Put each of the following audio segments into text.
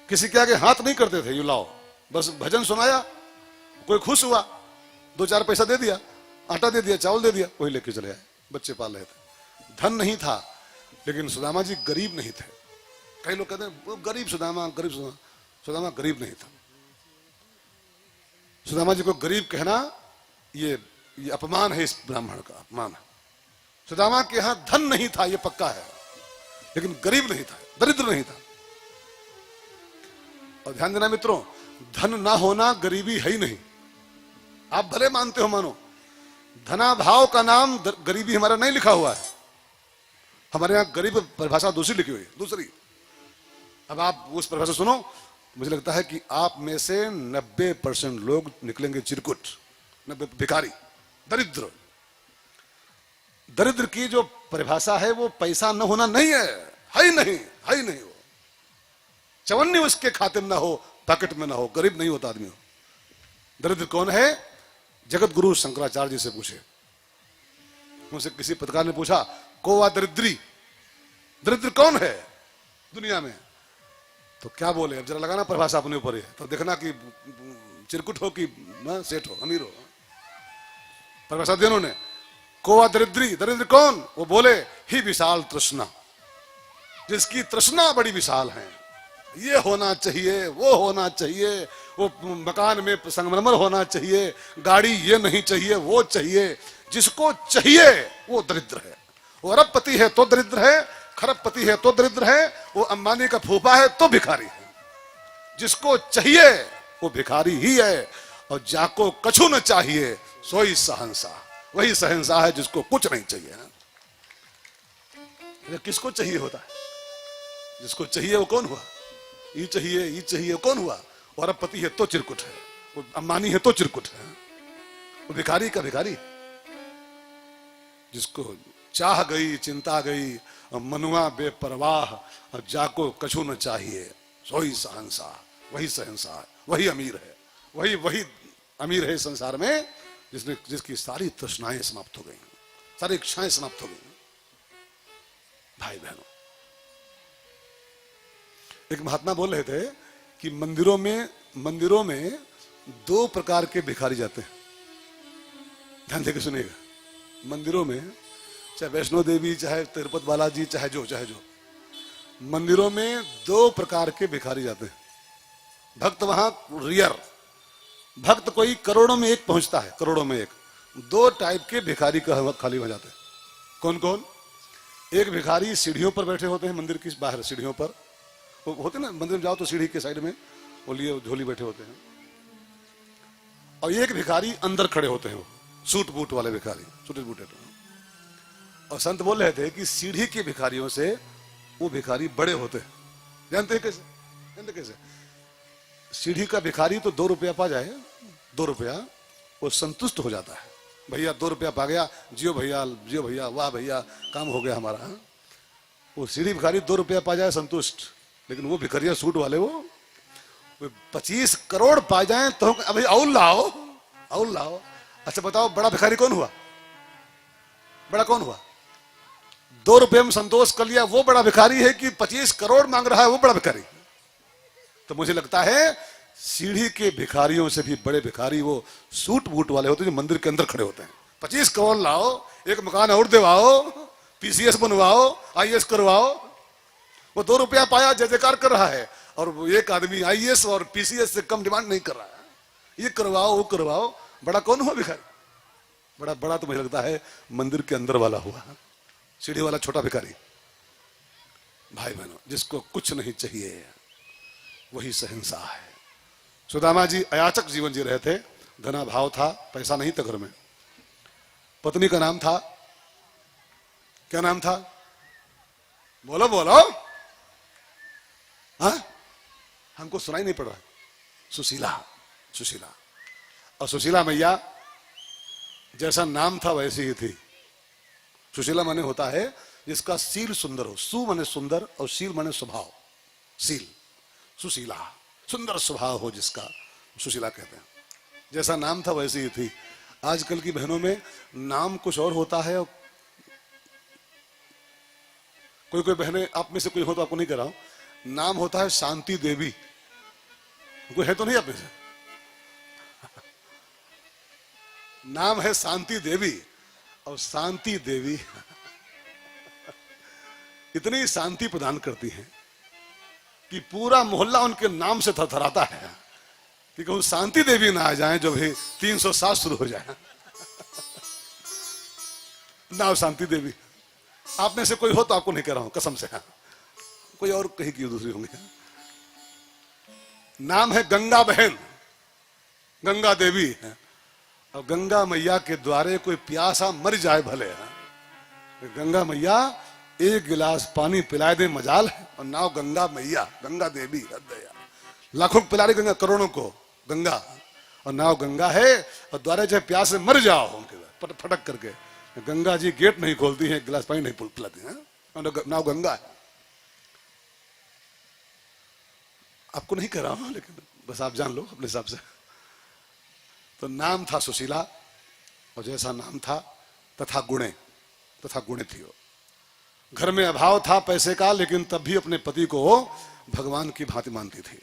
किसी के आगे हाथ नहीं करते थे, यू लाओ, बस भजन सुनाया, कोई खुश हुआ, 2-4 पैसा दे दिया, आटा दे दिया, चावल दे दिया, वही लेके चले आए। बच्चे पाल रहे थे। धन नहीं था, लेकिन सुदामा जी गरीब नहीं थे। कई लोग कहते हैं वो गरीब सुदामा, गरीब सुदामा। सुदामा गरीब नहीं था। सुदामा जी को गरीब कहना ये अपमान है, इस ब्राह्मण का अपमान है। सुदामा के यहां धन नहीं था, ये पक्का है, लेकिन गरीब नहीं था, दरिद्र नहीं था। और ध्यान देना मित्रों, धन ना होना गरीबी है ही नहीं। आप भले मानते हो मानो, धनाभाव का नाम गरीबी हमारा नहीं लिखा हुआ है। हमारे यहां गरीब परिभाषा दूसरी लिखी हुई है, दूसरी। अब आप उस परिभाषा सुनो, मुझे लगता है कि आप में से 90% लोग निकलेंगे चिरकुट, 90 भिखारी, दरिद्र। दरिद्र की जो परिभाषा है वो पैसा न होना नहीं है, ही नहीं, है ही नहीं। वो चवन्नी उसके खाते में ना हो, पॉकेट में ना हो, गरीब नहीं होता आदमी हो। दरिद्र कौन है? जगत गुरु शंकराचार्य जी से पूछे। उनसे किसी पत्रकार ने पूछा, कोवा दरिद्री, दरिद्र कौन है दुनिया में? तो क्या बोले? अब जरा लगाना परिभाषा अपने ऊपर है, तो देखना कि चिरकुट हो कि सेठ हो, अमीर हो। परिभाषा दी उन्होंने, कोवा दरिद्री, दरिद्र कौन? वो बोले, ही विशाल तृष्णा, जिसकी तृष्णा बड़ी विशाल है। ये होना चाहिए, वो होना चाहिए, वो मकान में संगमरमर होना चाहिए, गाड़ी ये नहीं चाहिए, वो चाहिए। जिसको चाहिए वो दरिद्र है। वो अरबपति है तो दरिद्र है, खरबपति है तो दरिद्र है, वो अंबानी का फूफा है तो भिखारी है। जिसको चाहिए वो भिखारी ही है। और जाको कछु न चाहिए सोई सहंसा, वही सहंसा है जिसको कुछ नहीं चाहिए। किसको चाहिए होता है? जिसको चाहिए वो कौन हुआ? ये चाहिए, ये चाहिए, वो कौन हुआ? और अरबपति है तो चिरकुट है, वो अंबानी है तो चिरकुट है, वो भिखारी का भिखारी। जिसको चाह गई, चिंता गई, मनुआ बेपरवाह, जाको कछु न चाहिए सोई सहंसा, वही सहंसा है, वही अमीर है, वही अमीर है संसार में जिसकी सारी तृष्णाएं समाप्त हो गई, सारी इच्छाएं समाप्त हो गई। भाई बहनों, एक महात्मा बोल रहे थे कि मंदिरों में 2 प्रकार के भिखारी जाते हैं। ध्यान देकर सुनिएगा। मंदिरों में, चाहे वैष्णो देवी, चाहे तिरुपति बालाजी, चाहे जो मंदिरों में 2 प्रकार के भिखारी जाते हैं। भक्त वहां रियर, भक्त कोई करोड़ों में एक पहुंचता है, करोड़ों में एक। 2 टाइप के भिखारी का खाली हो जाते हैं। कौन कौन? एक भिखारी सीढ़ियों पर बैठे होते हैं, मंदिर की बाहर सीढ़ियों पर होते ना, मंदिर में जाओ तो सीढ़ी के साइड में वो लिए झोली बैठे होते हैं। और एक भिखारी अंदर खड़े होते हैं, वो सूट बूट वाले भिखारी, सूट बूट। और संत बोल रहे थे कि सीढ़ी के भिखारियों से वो भिखारी बड़े होते हैं। जानते हैं कैसे? जानते कैसे? सीढ़ी का भिखारी तो 2 रुपया पा जाए, 2 रुपया, वो संतुष्ट हो जाता है। भैया 2 रुपया पा गया, जियो भैया, जियो भैया, वाह भैया, काम हो गया हमारा। वो सीढ़ी भिखारी 2 रुपया पा जाए संतुष्ट, लेकिन वो भिखारिया सूट वाले वो 25 करोड़ पा जाए तो अभी और लाओ, और लाओ। अच्छा बताओ, बड़ा भिखारी कौन हुआ? बड़ा कौन हुआ? 2 रुपये में संतोष कर लिया वो बड़ा भिखारी है कि 25 करोड़ मांग रहा है वो बड़ा भिखारी? तो मुझे लगता है सीढ़ी के भिखारियों से भी बड़े भिखारी वो सूट बूट वाले होते हैं जो मंदिर के अंदर खड़े होते हैं। 25 करोड़ लाओ, एक मकान और दिवाओ, पीसीएस बनवाओ, आईएएस करवाओ। वो 2 रुपया पाया जय जयकार कर रहा है, और वो एक आदमी आईएएस और पीसीएस से कम डिमांड नहीं कर रहा है। ये करवाओ, वो करवाओ। बड़ा कौन हुआ भिखारी? बड़ा तो मुझे लगता है मंदिर के अंदर वाला हुआ, सीढ़ी वाला छोटा भिखारी। भाई बहनों, जिसको कुछ नहीं चाहिए वही सहंसा है। सुदामा जी अयाचक जीवन जी रहे थे, धनाभाव था, पैसा नहीं था घर में। पत्नी का नाम था, क्या नाम था? बोलो बोलो, हाँ, हमको सुनाई नहीं पड़ रहा। सुशीला, सुशीला। और सुशीला मैया जैसा नाम था वैसी ही थी। सुशीला माने होता है जिसका सील सुंदर हो। सु माने सुंदर और शील माने स्वभाव, सील। सुशीला, सुंदर स्वभाव हो जिसका, सुशीला कहते हैं। जैसा नाम था वैसी ही थी। आजकल की बहनों में नाम कुछ और होता है। कोई बहनें, आप में से कोई हो तो आपको नहीं कह रहा हूं, नाम होता है शांति देवी, कोई है तो नहीं अपने से? नाम है शांति देवी, और शांति देवी इतनी शांति प्रदान करती हैं कि पूरा मोहल्ला उनके नाम से थरथराता है कि कहूं शांति देवी ना आ जाए जो भी 307 शुरू हो जाए। नाम शांति देवी। आप में से कोई हो तो आपको नहीं कह रहा हूं कसम से, कोई और कहीं की दूसरी होंगे। नाम है गंगा बहन, गंगा देवी है। और गंगा मैया के द्वारे कोई प्यासा मर जाए भले, गंगा मैया एक गिलास पानी पिला दे मजाल है। और नाव गंगा मैया, गंगा देवी, लाखों को पिला रही गंगा, करोड़ों को गंगा, और नाव गंगा है। और द्वारे चाहे प्यास से मर जाओ उनके फटक करके, गंगा जी गेट नहीं खोलती हैं, गिलास पानी नहीं पिलाती हैं, नाव गंगा है। आपको नहीं कह रहा हूं, लेकिन बस आप जान लो अपने हिसाब से। तो नाम था सुशीला, और जैसा नाम था तथा गुणे थी वो। घर में अभाव था पैसे का, लेकिन तब भी अपने पति को भगवान की भांति मानती थी,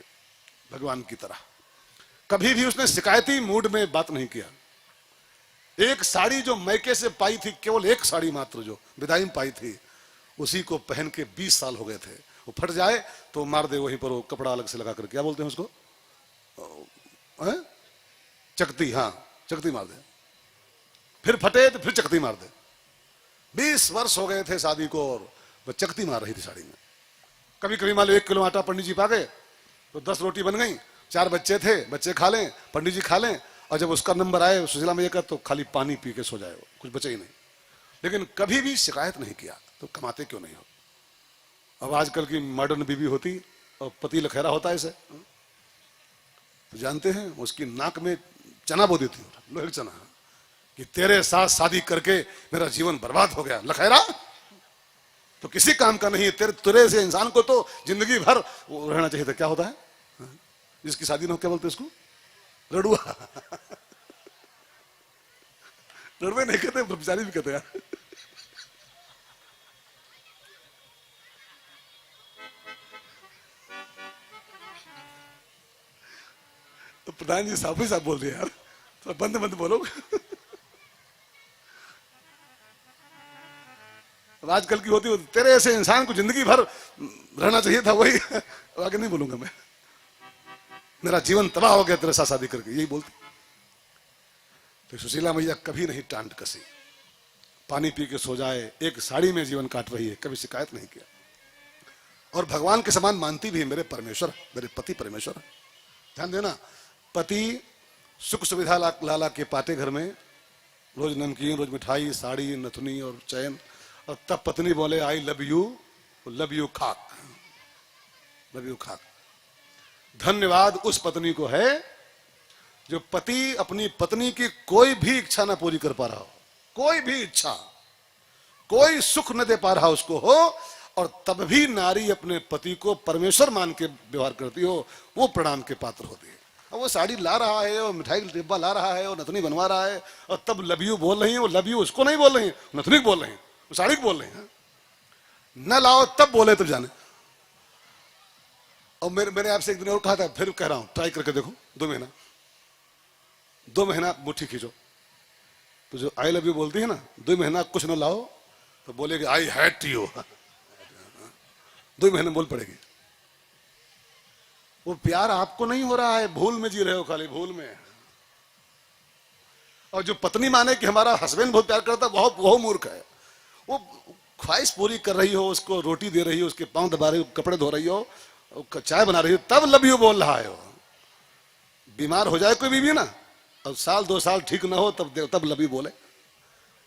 भगवान की तरह। कभी भी उसने शिकायती मूड में बात नहीं किया। एक साड़ी जो मैके से पाई थी, केवल एक साड़ी मात्र जो विदाई में पाई थी, उसी को पहन के 20 साल हो गए थे। वो फट जाए तो मार दे वहीं पर, वो कपड़ा अलग से लगा कर, क्या बोलते हैं उसको, चकती, हाँ चकती मार दे। फिर फटे तो फिर चकती मार दे। 20 वर्ष हो गए थे शादी को, और वह चकती मार रही थी साड़ी में। कभी कभी मान लो 1 किलो आटा पंडित जी पा गए तो 10 रोटी बन गई। 4 बच्चे थे, बच्चे खा लें, पंडित जी खा लें, और जब उसका नंबर आए सुशीला मैया का, तो खाली पानी पी के सो जाए, कुछ बचे ही नहीं। लेकिन कभी भी शिकायत नहीं किया। तो कमाते क्यों नहीं हो? अब आजकल की मॉडर्न बीवी होती और पति लखेरा होता है इसे, तो जानते हैं उसकी नाक में चना बो देती, लोहे चना, कि तेरे साथ शादी करके मेरा जीवन बर्बाद हो गया। लखेरा तो किसी काम का नहीं है, तेरे से इंसान को तो जिंदगी भर रहना चाहिए था। क्या होता है जिसकी शादी ना हो, क्या बोलते हैं उसको, रड़ुआ। रड़ुए नहीं कहते, ब्रह्मचारी भी कहते यार। तो प्रधान जी साफ ही साफ बोल दिया यार, तो बंद बंद बोलो। आजकल की होती तेरे ऐसे इंसान को जिंदगी भर रहना चाहिए था, वही आगे नहीं बोलूंगा मैं, मेरा जीवन तबाह हो गया तेरे साथ शादी करके, यही बोलती। तो सुशीला मैया कभी नहीं टांट कसी, पानी पी के सो जाए, एक साड़ी में जीवन काट रही है, कभी शिकायत नहीं किया। और भगवान के समान मानती भी है, मेरे परमेश्वर, मेरे पति परमेश्वर। ध्यान देना, पति सुख सुविधा लाला के पाते घर में, रोज नमकीन, रोज मिठाई, साड़ी, नथुनी और चैन, और तब पत्नी बोले आई लव यू खाक, लव यू खाक। धन्यवाद उस पत्नी को है जो पति अपनी पत्नी की कोई भी इच्छा ना पूरी कर पा रहा हो, कोई भी इच्छा, कोई सुख न दे पा रहा उसको हो, और तब भी नारी अपने पति को परमेश्वर मान के व्यवहार करती हो, वो प्रणाम के पात्र होती है। और वो साड़ी ला रहा है, और मिठाई का डिब्बा ला रहा है, और नथुनी बनवा रहा है, और तब लव यू बोल रही है। वो लव यू उसको नहीं बोल रही है, नथुनी को बोल रही है, वो साड़ी को बोल रही है। न लाओ तब बोले तब जाने। और मैंने आपसे एक दिन और कहा था, फिर कह रहा हूं, ट्राई करके देखो, 2 महीना मुट्ठी खींचो, तो जो आई लव यू बोलती है ना, 2 महीना कुछ न लाओ तो बोलेगी आई हेट यू। 2 महीने बोल पड़ेगी। वो प्यार आपको नहीं हो रहा है, भूल में जी रहे हो, खाली भूल में। और जो पत्नी माने कि हमारा हस्बैंड बहुत प्यार करता है, बहुत मूर्ख है। वो ख्वाहिश पूरी कर रही हो, उसको रोटी दे रही हो, उसके पांव दबा रही हो, कपड़े धो रही हो, चाय बना रही हो, तब लव यू बोल रहा है। वो बीमार हो जाए कोई बीवी ना, और 1-2 साल ठीक ना हो, तब लव यू बोले,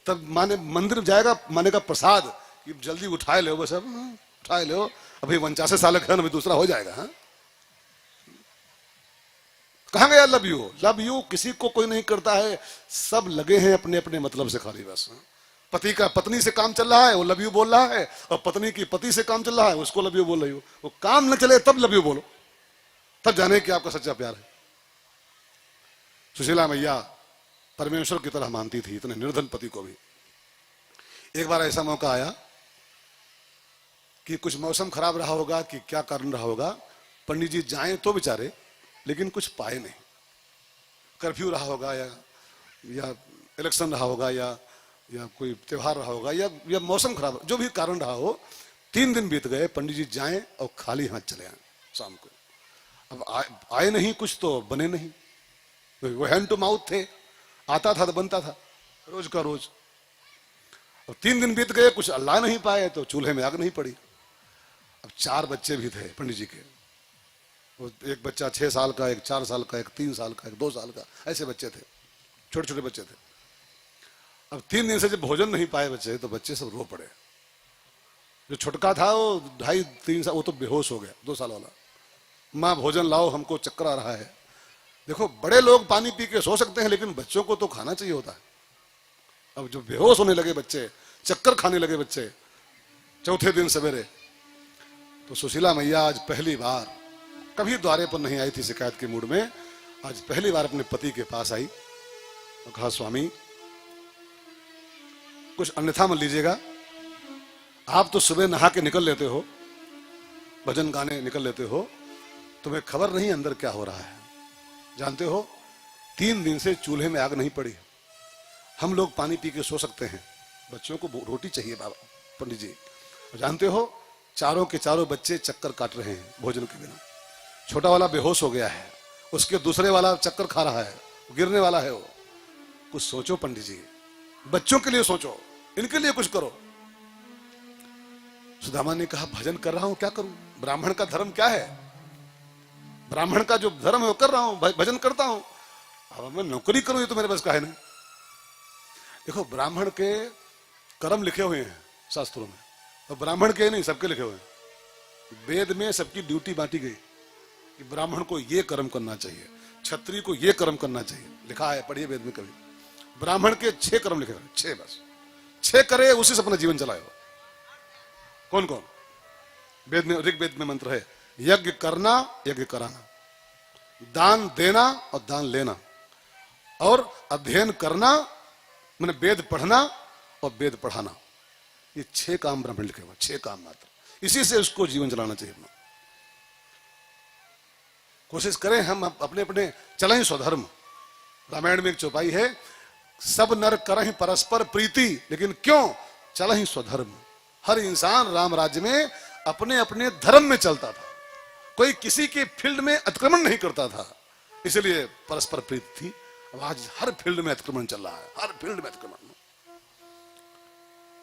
तब माने मंदिर जाएगा, माने का प्रसाद कि जल्दी उठाए लो, बस अब उठाए लो, अभी 49 साल का अभी दूसरा हो जाएगा। हाँ, कहां गया लव यू? लव यू किसी को कोई नहीं करता है, सब लगे हैं अपने अपने मतलब से खाली बस। पति का पत्नी से काम चल रहा है, वो लव यू बोल रहा है, और पत्नी की पति से काम चल रहा है, उसको लव यू बोल रही हो। वो काम न चले तब लव यू बोलो, तब जाने कि आपका सच्चा प्यार है। सुशीला मैया परमेश्वर की तरह मानती थी, इतने निर्धन पति को भी। एक बार ऐसा मौका आया कि कुछ मौसम खराब रहा होगा कि क्या कारण रहा होगा, पंडित जी जाएं तो बेचारे लेकिन कुछ पाए नहीं। कर्फ्यू रहा होगा या इलेक्शन रहा होगा या कोई त्योहार रहा होगा या मौसम खराब, जो भी कारण रहा हो, 3 दिन बीत गए, पंडित जी जाएं और खाली हाथ चले आए शाम को। अब आए नहीं, कुछ तो बने नहीं। वो हैंड टू माउथ थे, आता था तो बनता था रोज का रोज। और 3 दिन बीत गए, कुछ अल्लाह नहीं पाए तो चूल्हे में आग नहीं पड़ी। अब 4 बच्चे भी थे पंडित जी के। वो एक बच्चा 6 साल का, एक 4 साल का, एक 3 साल का, एक 2 साल का, ऐसे बच्चे थे, छोटे छोटे बच्चे थे। अब 3 दिन से जब भोजन नहीं पाए बच्चे, तो बच्चे सब रो पड़े। जो छुटका था वो 2.5-3 साल, वो तो बेहोश हो गया, 2 साल वाला। माँ भोजन लाओ, हमको चक्कर आ रहा है। देखो, बड़े लोग पानी पी के सो सकते हैं, लेकिन बच्चों को तो खाना चाहिए होता है। अब जो बेहोश होने लगे बच्चे, चक्कर खाने लगे बच्चे, चौथे दिन सवेरे, तो सुशीला मैया आज पहली बार, कभी द्वारे पर नहीं आई थी शिकायत के मूड में, आज पहली बार अपने पति के पास आई और कहा, स्वामी कुछ अन्यथा मत लीजिएगा, आप तो सुबह नहा के निकल लेते हो, भजन गाने निकल लेते हो, तुम्हें खबर नहीं अंदर क्या हो रहा है। जानते हो, 3 दिन से चूल्हे में आग नहीं पड़ी। हम लोग पानी पी के सो सकते हैं, बच्चों को रोटी चाहिए बाबा पंडित जी। जानते हो, चारों के चारों बच्चे चक्कर काट रहे हैं भोजन के बिना। छोटा वाला बेहोश हो गया है, उसके दूसरे वाला चक्कर खा रहा है, गिरने वाला है वो। कुछ सोचो पंडित जी, बच्चों के लिए सोचो, इनके लिए कुछ करो। सुदामा ने कहा, भजन कर रहा हूं, क्या करूं? ब्राह्मण का धर्म क्या है? ब्राह्मण का जो धर्म है वो कर रहा हूं, भजन करता हूं। अब मैं नौकरी करूं, ये तो मेरे बस का है नहीं। देखो, ब्राह्मण के कर्म लिखे हुए हैं शास्त्रों में, और ब्राह्मण के नहीं, सबके लिखे हुए हैं। वेद में सबकी ड्यूटी बांटी गई कि ब्राह्मण को ये कर्म करना चाहिए, क्षत्रिय को ये कर्म करना चाहिए, लिखा है, पढ़िए वेद में कभी। ब्राह्मण के 6 कर्म लिखे हुए, 6 बस, 6 करे, उसी से अपना जीवन चलाए। कौन कौन? वेद में, ऋग्वेद में मंत्र है, यज्ञ करना, यज्ञ कराना, दान देना और दान लेना, और अध्ययन करना, मैंने वेद पढ़ना और वेद पढ़ाना। ये 6 काम ब्राह्मण लिखे हुए, 6 काम मात्र। इसी से उसको जीवन चलाना चाहिए अपना। कोशिश करें हम अपने अपने चलें स्वधर्म। रामायण में एक चौपाई है, सब नर करहि परस्पर प्रीति, लेकिन क्यों? चलहि स्वधर्म। हर इंसान राम राज्य में अपने अपने धर्म में चलता था, कोई किसी के फील्ड में अतिक्रमण नहीं करता था, इसलिए परस्पर प्रीति थी। अब आज हर फील्ड में अतिक्रमण चल रहा है, हर फील्ड में अतिक्रमण।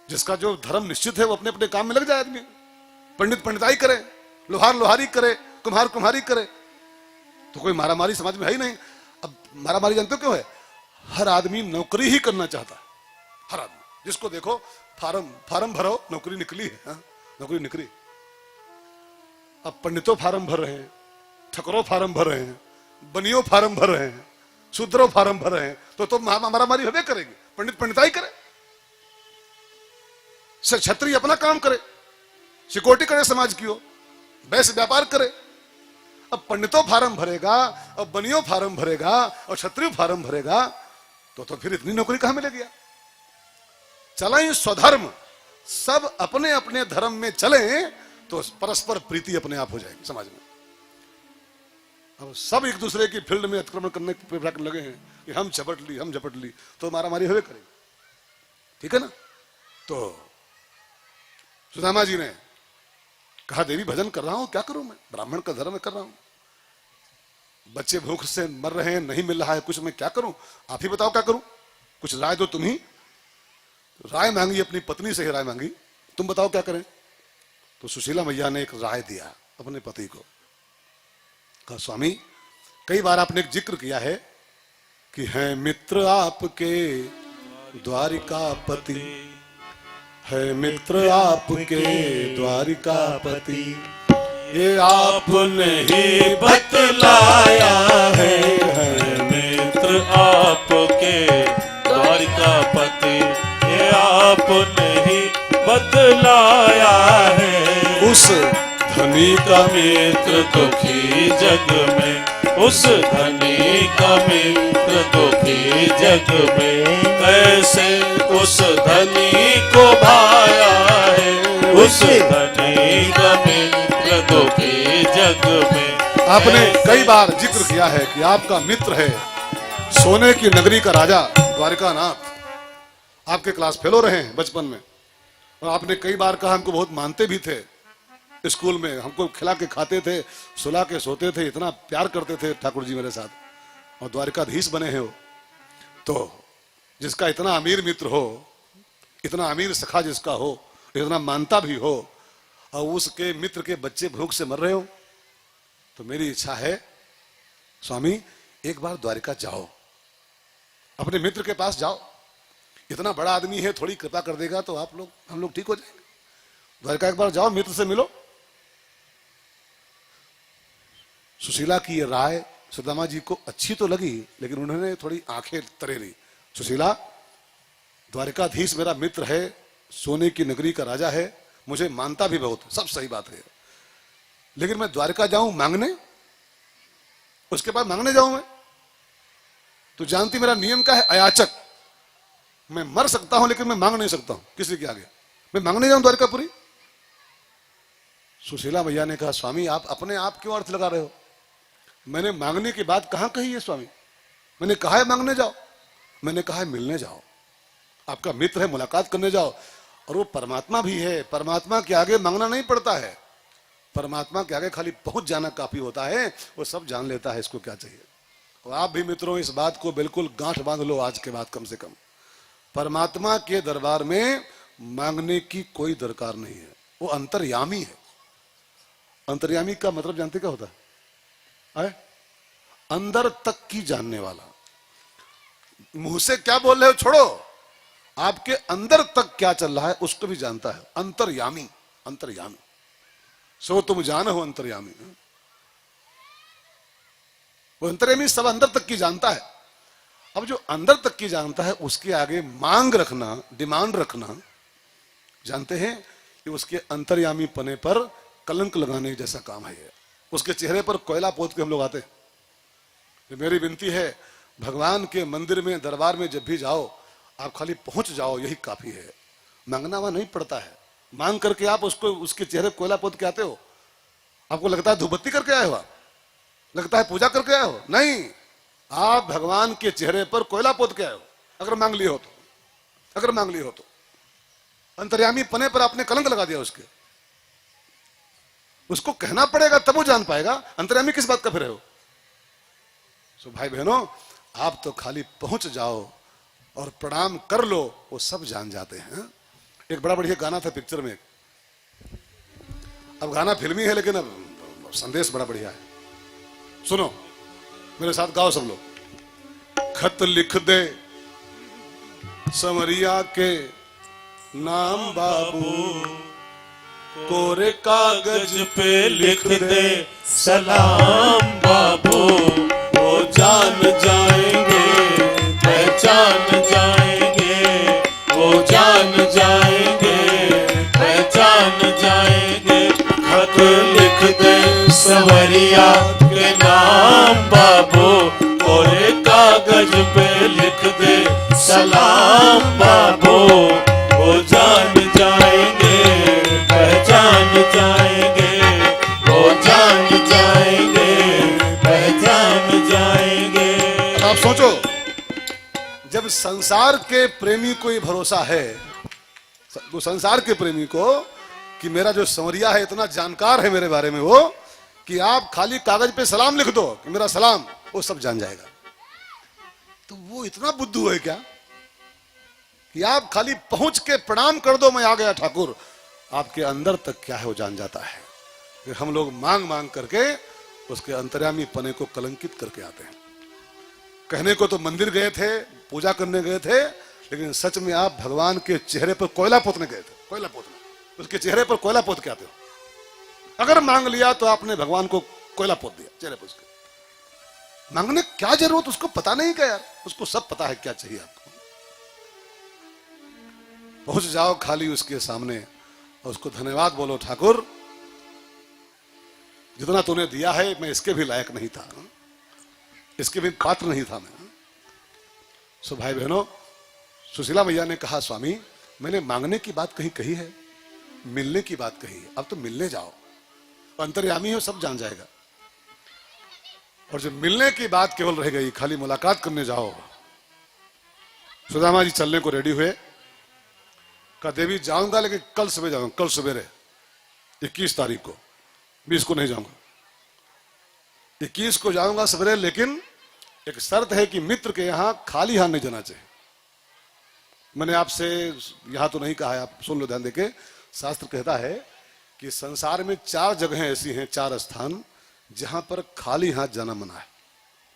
जिसका जो धर्म निश्चित है वो अपने अपने काम में लग जाए आदमी। पंडित पंडिताई करे, लोहार लोहारी करे, कुम्हार कुम्हारी करे, तो कोई मारामारी समाज में है ही नहीं। अब मारामारी जानते हो क्यों है? हर आदमी नौकरी ही करना चाहता है, हर आदमी। जिसको देखो, फार्म भरो, नौकरी निकली है, हाँ? नौकरी निकली। अब पंडितों फार्म भर रहे हैं, ठकरों फार्म भर रहे हैं, बनियों फार्म भर रहे हैं, शूद्रों फार्म भर रहे हैं, तो मारामारी हमें करेगी। पंडित पंडिताई करे, क्षत्रिय अपना काम करे, सिक्योरिटी करे समाज की हो, वैश्य व्यापार करे। अब पंडितों फार्म भरेगा और बनियों फार्म भरेगा और क्षत्रिय फार्म भरेगा, तो फिर इतनी नौकरी कहां मिलेगी? चलें स्वधर्म, सब अपने अपने धर्म में चलें तो परस्पर प्रीति अपने आप हो जाएगी समाज में। अब सब एक दूसरे की फील्ड में अतिक्रमण करने पर लगे हैं कि हम झपट ली, तो मारामारी होवे करेगी, ठीक है ना? तो सुदामा जी ने कहा, देवी भजन कर रहा हूं, क्या करूं मैं? ब्राह्मण का धर्म कर रहा हूं, बच्चे भूख से मर रहे हैं, नहीं मिल रहा है कुछ, मैं क्या करूं? आप ही बताओ क्या करूं, कुछ राय दो तुम ही। राय मांगी, अपनी पत्नी से ही राय मांगी, तुम बताओ क्या करें? तो सुशीला मैया ने एक राय दिया अपने पति को। कहा, स्वामी, कई बार आपने एक जिक्र किया है कि है मित्र आपके द्वारिकापति, है मित्र आपके द्वारिकापति, ये आपने ही बतलाया है मित्र आपके द्वारिकापति, ये आपने ही बतलाया है। उस धनी का मित्र दुखी जग में, उस धनी का मित्र दुखी जग में, कैसे उस धनी को भाया है, उस धनी का मित्र मित्र दुखी जग में। आपने कई बार जिक्र किया है कि आपका मित्र है सोने की नगरी का राजा द्वारिका नाथ। आपके क्लास फेलो रहे हैं बचपन में, और आपने कई बार कहा हमको बहुत मानते भी थे। स्कूल में हमको खिला के खाते थे, सुला के सोते थे, इतना प्यार करते थे ठाकुर जी मेरे साथ, और द्वारिकाधीश बने हैं वो। तो जिसका इतना अमीर मित्र हो, इतना अमीर सखा जिसका हो, इतना मानता भी हो, और उसके मित्र के बच्चे भूख से मर रहे हो, तो मेरी इच्छा है स्वामी एक बार द्वारिका जाओ, अपने मित्र के पास जाओ। इतना बड़ा आदमी है, थोड़ी कृपा कर देगा तो आप लोग हम लोग ठीक हो जाएंगे। द्वारिका एक बार जाओ, मित्र से मिलो। सुशीला की ये राय सुदामा जी को अच्छी तो लगी, लेकिन उन्होंने थोड़ी आंखें तरे ली। सुशीला, द्वारिकाधीश मेरा मित्र है, सोने की नगरी का राजा है, मुझे मानता भी बहुत, सब सही बात है, लेकिन मैं द्वारिका जाऊं मांगने, उसके बाद मांगने जाऊं मैं? तो जानती मेरा नियम क्या है, अयाचक। मैं मर सकता हूं लेकिन मैं मांग नहीं सकता हूं किसी के आगे। मैं मांगने जाऊं द्वारिकापुरी? सुशीला मैया ने कहा स्वामी आप अपने आप क्यों अर्थ लगा रहे हो? मैंने मांगने की बात कहां कही है स्वामी? मैंने कहा है मांगने जाओ, मैंने कहा है मिलने जाओ, आपका मित्र है, मुलाकात करने जाओ। और वो परमात्मा भी है, परमात्मा के आगे मांगना नहीं पड़ता है, परमात्मा के आगे खाली पहुंच जाना काफी होता है, वो सब जान लेता है इसको क्या चाहिए। और आप भी मित्रों इस बात को बिल्कुल गांठ बांध लो आज के बाद, कम से कम परमात्मा के दरबार में मांगने की कोई दरकार नहीं है, वो अंतर्यामी है। अंतर्यामी का मतलब जानते क्या होता है? अंदर तक की जानने वाला। मुंह से क्या बोल रहे हो छोड़ो, आपके अंदर तक क्या चल रहा है उसको भी जानता है। अंतर्यामी, अंतर्यामी। सो तुम जान हो अंतर्यामी। वो अंतर्यामी सब अंदर तक की जानता है। अब जो अंदर तक की जानता है उसके आगे मांग रखना, डिमांड रखना, जानते हैं कि उसके अंतर्यामी पने पर कलंक लगाने जैसा काम है। उसके चेहरे पर कोयला पोत के हम लोग आते हैं। मेरी विनती है भगवान के मंदिर में, दरबार में जब भी जाओ आप खाली पहुंच जाओ, यही काफी है। मांगना वहां नहीं पड़ता है। मांग करके आप उसको, उसके चेहरे कोयला पोत के आते हो, आपको लगता है धूपबत्ती करके आए हो, लगता है पूजा करके आए हो। नहीं, आप भगवान के चेहरे पर कोयला पोत के आए हो, अगर मांग लिए हो तो। अगर मांग लिए हो तो अंतर्यामी पने पर आपने कलंक लगा दिया उसके। उसको कहना पड़ेगा तब वो जान पाएगा अंतर्यामी किस बात का फिर हो। सो भाई बहनों, आप तो खाली पहुंच जाओ और प्रणाम कर लो, वो सब जान जाते हैं। एक बड़ा बढ़िया गाना था पिक्चर में, अब गाना फिल्मी है लेकिन अब संदेश बड़ा बढ़िया है, सुनो मेरे साथ गाओ सब लोग। खत लिख दे समरिया के नाम बाबू, कोरे कागज पे लिख दे सलाम बाबू। वो जान जाएंगे, पहचान जाएंगे, वो जान जाएंगे, पहचान जाएंगे। खत लिख दे सवरिया के नाम बाबू, कोरे कागज पे लिख दे सलाम बाबू। वो जान जाएंगे, पहचान जाएंगे, वो जान जाएंगे, पहचान जाएंगे। आप सोचो, जब संसार के प्रेमी को ये भरोसा है, वो संसार के प्रेमी को, कि मेरा जो संवरिया है इतना जानकार है मेरे बारे में वो, कि आप खाली कागज पे सलाम लिख दो कि मेरा सलाम, वो सब जान जाएगा। तो वो इतना बुद्धू है क्या कि आप खाली पहुंच के प्रणाम कर दो, मैं आ गया ठाकुर। आपके अंदर तक क्या है वो जान जाता है। फिर हम लोग मांग मांग करके उसके अंतर्यामी पने को कलंकित करके आते हैं। कहने को तो मंदिर गए थे, पूजा करने गए थे, लेकिन सच में आप भगवान के चेहरे पर कोयला पोतने गए थे। कोयला पोतने, उसके चेहरे पर कोयला पोत के आते हो। अगर मांग लिया तो आपने भगवान को कोयला पोत दिया चेहरे पर उसके। मांगने क्या जरूरत, उसको पता नहीं क्या यार, उसको सब पता है क्या चाहिए आपको। पहुंच जाओ खाली उसके सामने और उसको धन्यवाद बोलो, ठाकुर जितना तूने दिया है मैं इसके भी लायक नहीं था, इसके भी पात्र नहीं था मैं। सो भाई बहनों, सुशीला मैया ने कहा स्वामी मैंने मांगने की बात कहीं कही है, मिलने की बात कही है, अब तो मिलने जाओ। अंतर्यामी है, सब जान जाएगा। और जब मिलने की बात केवल रह गई, खाली मुलाकात करने जाओ। सुदामा जी चलने को रेडी हुए, कहा देवी जाऊंगा लेकिन कल सुबह जाऊंगा, कल सवेरे 21 तारीख को, 20 को नहीं जाऊंगा, 21 को जाऊंगा सवेरे, लेकिन एक शर्त है कि मित्र के यहां खाली हाथ नहीं जाना चाहिए। मैंने आपसे यहां तो नहीं कहा है, आप सुन लो ध्यान देके। शास्त्र कहता है कि संसार में 4 जगहें ऐसी हैं, 4 स्थान जहां पर खाली हाथ जाना मना है।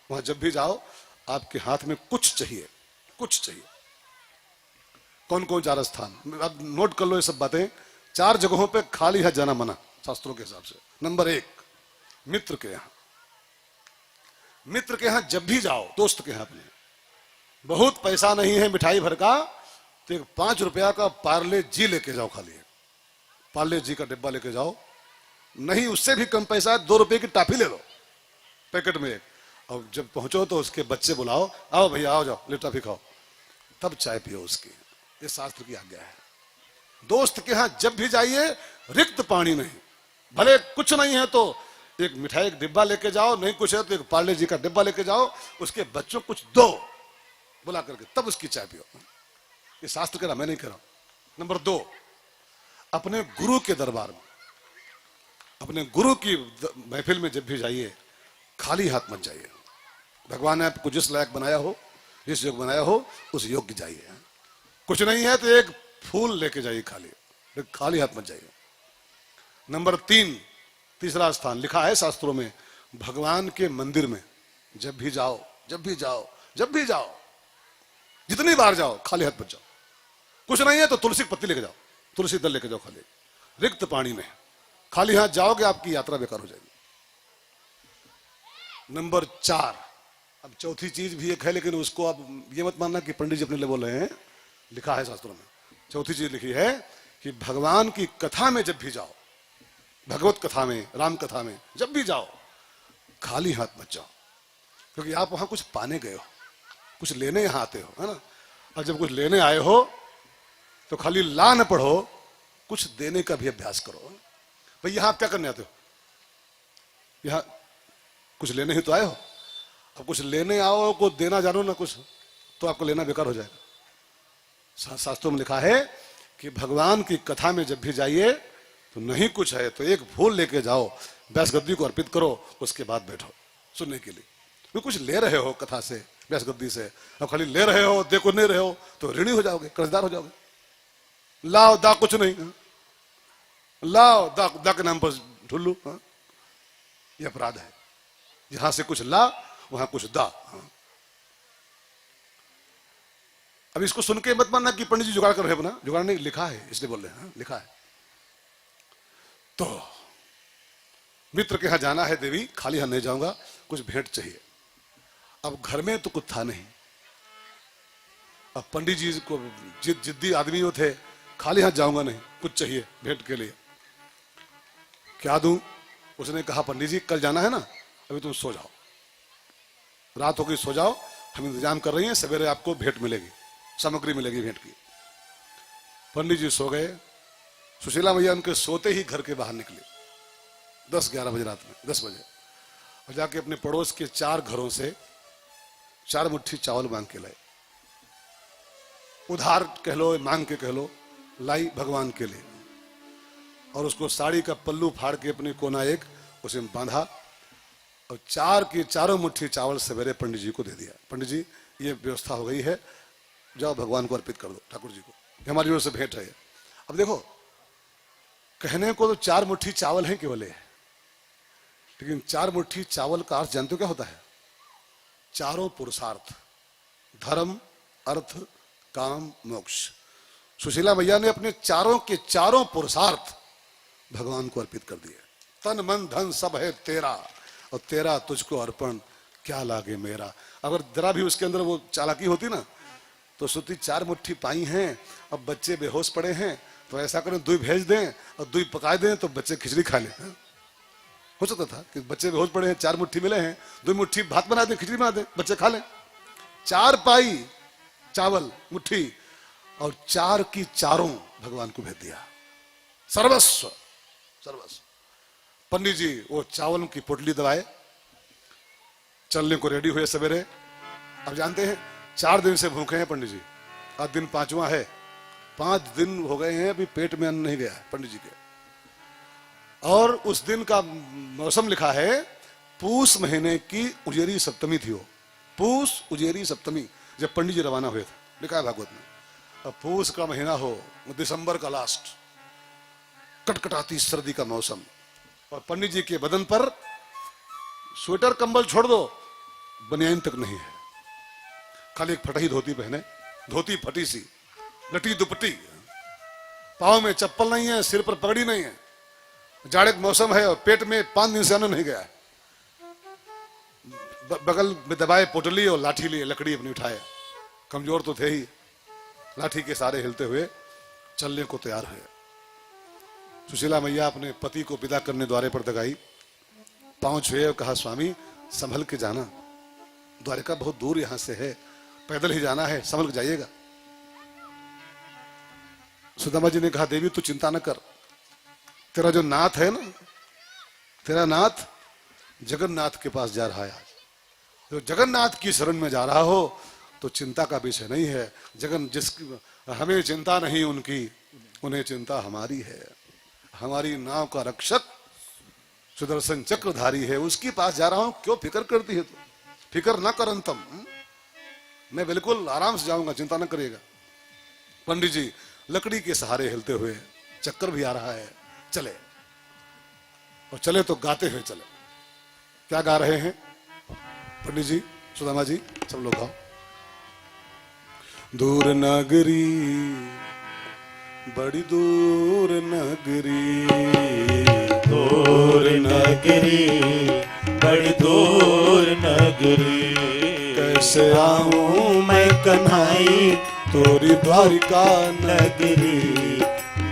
वहां जब भी जाओ आपके हाथ में कुछ चाहिए, कुछ चाहिए। कौन कौन 4 स्थान, अब नोट कर लो ये सब बातें। 4 जगहों पे खाली हाथ जाना मना शास्त्रों के हिसाब से। नंबर 1, मित्र के यहां। मित्र के यहां जब भी जाओ, दोस्त के यहां अपने, बहुत पैसा नहीं है मिठाई भर का, तो एक 5 रुपया का पार्ले जी लेके जाओ। खाली पार्ले जी का डिब्बा लेके जाओ, नहीं उससे भी कम पैसा है, 2 रुपए की टॉफी ले लो पैकेट में एक। और जब पहुंचो तो उसके बच्चे बुलाओ, आओ भैया आओ, जाओ ले टॉफी खाओ, तब चाय पियो उसकी। ये शास्त्र की आज्ञा है। दोस्त के यहां जब भी जाइए रिक्त पानी नहीं, भले कुछ नहीं है तो एक मिठाई का डिब्बा लेके जाओ, नहीं कुछ है तो एक पार्ले जी का डिब्बा लेके जाओ, उसके बच्चों कुछ दो बुला करके, तब उसकी चाय पियो। ये शास्त्र कह रहा, मैं नहीं कह रहा। नंबर 2, अपने गुरु के दरबार में, अपने गुरु की महफिल में जब भी जाइए खाली हाथ मत जाइए। भगवान ने आपको जिस लायक बनाया हो, जिस योग बनाया हो, उस योग्य जाइए। कुछ नहीं है तो एक फूल लेके जाइए, खाली हाथ मत जाइए। नंबर 3, तीसरा स्थान लिखा है शास्त्रों में, भगवान के मंदिर में जब भी जाओ, जब भी जाओ, जब भी जाओ, जितनी बार जाओ खाली हाथ मत जाओ। कुछ नहीं है तो तुलसी की पत्ती लेके जाओ, तुलसी दल लेके जाओ, खाली रिक्त पानी नहीं। खाली हाथ जाओगे आपकी यात्रा बेकार हो जाएगी। नंबर 4, अब चौथी चीज भी एक है, लेकिन उसको अब ये मत मानना कि पंडित जी अपने लिए बोल रहे हैं, लिखा है शास्त्रों में। चौथी चीज लिखी है कि भगवान की कथा में जब भी जाओ, भगवत कथा में, राम कथा में जब भी जाओ, खाली हाथ मत जाओ। क्योंकि आप वहां कुछ पाने गए हो, कुछ लेने यहां आते हो, है ना। और जब कुछ लेने आए हो तो खाली ला न पढ़ो, कुछ देने का भी अभ्यास करो। भाई यहां आप क्या करने आते हो, यहां कुछ लेने ही तो आए हो। अब कुछ लेने आओ को देना जानो ना कुछ, तो आपको लेना बेकार हो जाएगा। शास्त्रों में लिखा है कि भगवान की कथा में जब भी जाइए तो नहीं कुछ है तो एक फूल लेके जाओ, व्यास गद्दी को अर्पित करो, उसके बाद बैठो सुनने के लिए। तो कुछ ले रहे हो कथा से, व्यास गद्दी से, और खाली ले रहे हो, देखो नहीं रहे हो तो ऋणी हो जाओगे, कर्जदार हो जाओगे। लाओ दा कुछ नहीं, लाओ दा के नाम पर ढुल्लू, ये अपराध है। यहां से कुछ ला, वहां कुछ दा। अब इसको सुन के मत मानना कि पंडित जी जुगाड़ कर रहे हैं अपना, जुगाड़ नहीं, लिखा है इसलिए बोल रहे हैं, लिखा है। तो मित्र के यहां जाना है देवी, खाली हाथ नहीं जाऊंगा, कुछ भेंट चाहिए। अब घर में तो कुछ था नहीं, अब पंडित जी को जिद्दी आदमी वो थे, खाली हाथ जाऊंगा नहीं, कुछ चाहिए भेंट के लिए। क्या दूं? उसने कहा पंडित जी कल जाना है ना, अभी तुम सो जाओ, रात हो गई, सो जाओ, हम इंतजाम कर रही हैं, सवेरे आपको भेंट मिलेगी, सामग्री मिलेगी भेंट की। पंडित जी सो गए। सुशीला मैया उनके सोते ही घर के बाहर निकली 10-11 बजे रात में, 10 बजे, और जाके अपने पड़ोस के 4 घरों से 4 मुट्ठी चावल मांग के लाए। उधार कह लो, मांग के कह लो, लाई भगवान के लिए। और उसको साड़ी का पल्लू फाड़ के अपनी कोना एक उसे बांधा, और 4 की 4 मुट्ठी चावल सवेरे पंडित जी को दे दिया। पंडित जी ये व्यवस्था हो गई है, जाओ भगवान को अर्पित कर दो, ठाकुर जी को, हमारी ओर से भेंट है। अब देखो, कहने को तो 4 मुट्ठी चावल है केवल, लेकिन 4 मुट्ठी चावल का अर्थ जानते हो क्या होता है? चारों पुरुषार्थ, धर्म, अर्थ, काम, मोक्ष। सुशीला मैया ने अपने चारों के चारों पुरुषार्थ भगवान को अर्पित कर दिए। तन मन धन सब है तेरा, और तेरा तुझको अर्पण, क्या लागे मेरा। अगर जरा भी उसके अंदर वो चालाकी होती ना, तो सोचती 4 मुट्ठी पाई हैं, अब बच्चे बेहोश पड़े हैं, तो ऐसा करें दूध भेज दें और दूध पका दें तो बच्चे खिचड़ी खा लें। हो सकता था कि बच्चे बेहोश पड़े हैं, 4 मुट्ठी मिले हैं, 2 मुट्ठी भात बना दें, खिचड़ी बना दें, बच्चे खा लें। 4 पाई चावल मुट्ठी, और 4 की चारों भगवान को भेज दिया, सर्वस्व, सर्वस्व। पंडित जी वो चावल की पोटली दबाए, चलने को रेडी हुए सवेरे। अब जानते हैं 4 दिन से भूखे हैं पंडित जी, आज दिन 5वां है, 5 दिन हो गए हैं, अभी पेट में अन्न नहीं गया है पंडित जी के। और उस दिन का मौसम लिखा है पूस महीने की उजेरी सप्तमी थी, वो पूस उजेरी सप्तमी जब पंडित जी रवाना हुए थे, लिखा है भागवत में। अब पूस का महीना हो, दिसंबर का लास्ट, कटकटाती सर्दी का मौसम, और पंडित जी के बदन पर स्वेटर कंबल छोड़ दो, बनियान तक नहीं है, खाली एक फटी धोती पहने, धोती फटी सी, लटी दुपट्टी, पाँव में चप्पल नहीं है, सिर पर पगड़ी नहीं है, जाड़े का मौसम है और पेट में 5 दिन से अन्न नहीं गया है। बगल में दबाए पोटली और लाठी लिए, लकड़ी अपनी उठाए, कमजोर तो थे ही, लाठी के सारे हिलते हुए चलने को तैयार हुए। सुशीला मैया अपने पति को विदा करने द्वारे पर दगाई, पांव छुए और कहा स्वामी संभल के जाना, द्वारिका बहुत दूर यहां से है, पैदल ही जाना है, संभल के जाइएगा। सुदामा जी ने कहा देवी तू चिंता न कर, तेरा जो नाथ है ना, तेरा नाथ जगन्नाथ के पास जा रहा है, आज जो जगन्नाथ की शरण में जा रहा हो तो चिंता का विषय नहीं है। जिसकी हमें चिंता नहीं उनकी, उन्हें चिंता हमारी है। हमारी नाव का रक्षक सुदर्शन चक्रधारी है, उसके पास जा रहा हूं, क्यों फिक्र करती है तू? फिक्र न कर अंतम, मैं बिल्कुल आराम से जाऊंगा, चिंता न करिएगा। पंडित जी लकड़ी के सहारे हिलते हुए, चक्कर भी आ रहा है, चले, और चले तो गाते हुए चले। क्या गा रहे हैं पंडित जी, सुदामा जी, सब लोग गाओ। दूर नगरी बड़ी दूर नगरी, दूर नगरी बड़ी दूर नगरी, कैसे आऊं मैं कन्हाई तोरी द्वारिका नगरी,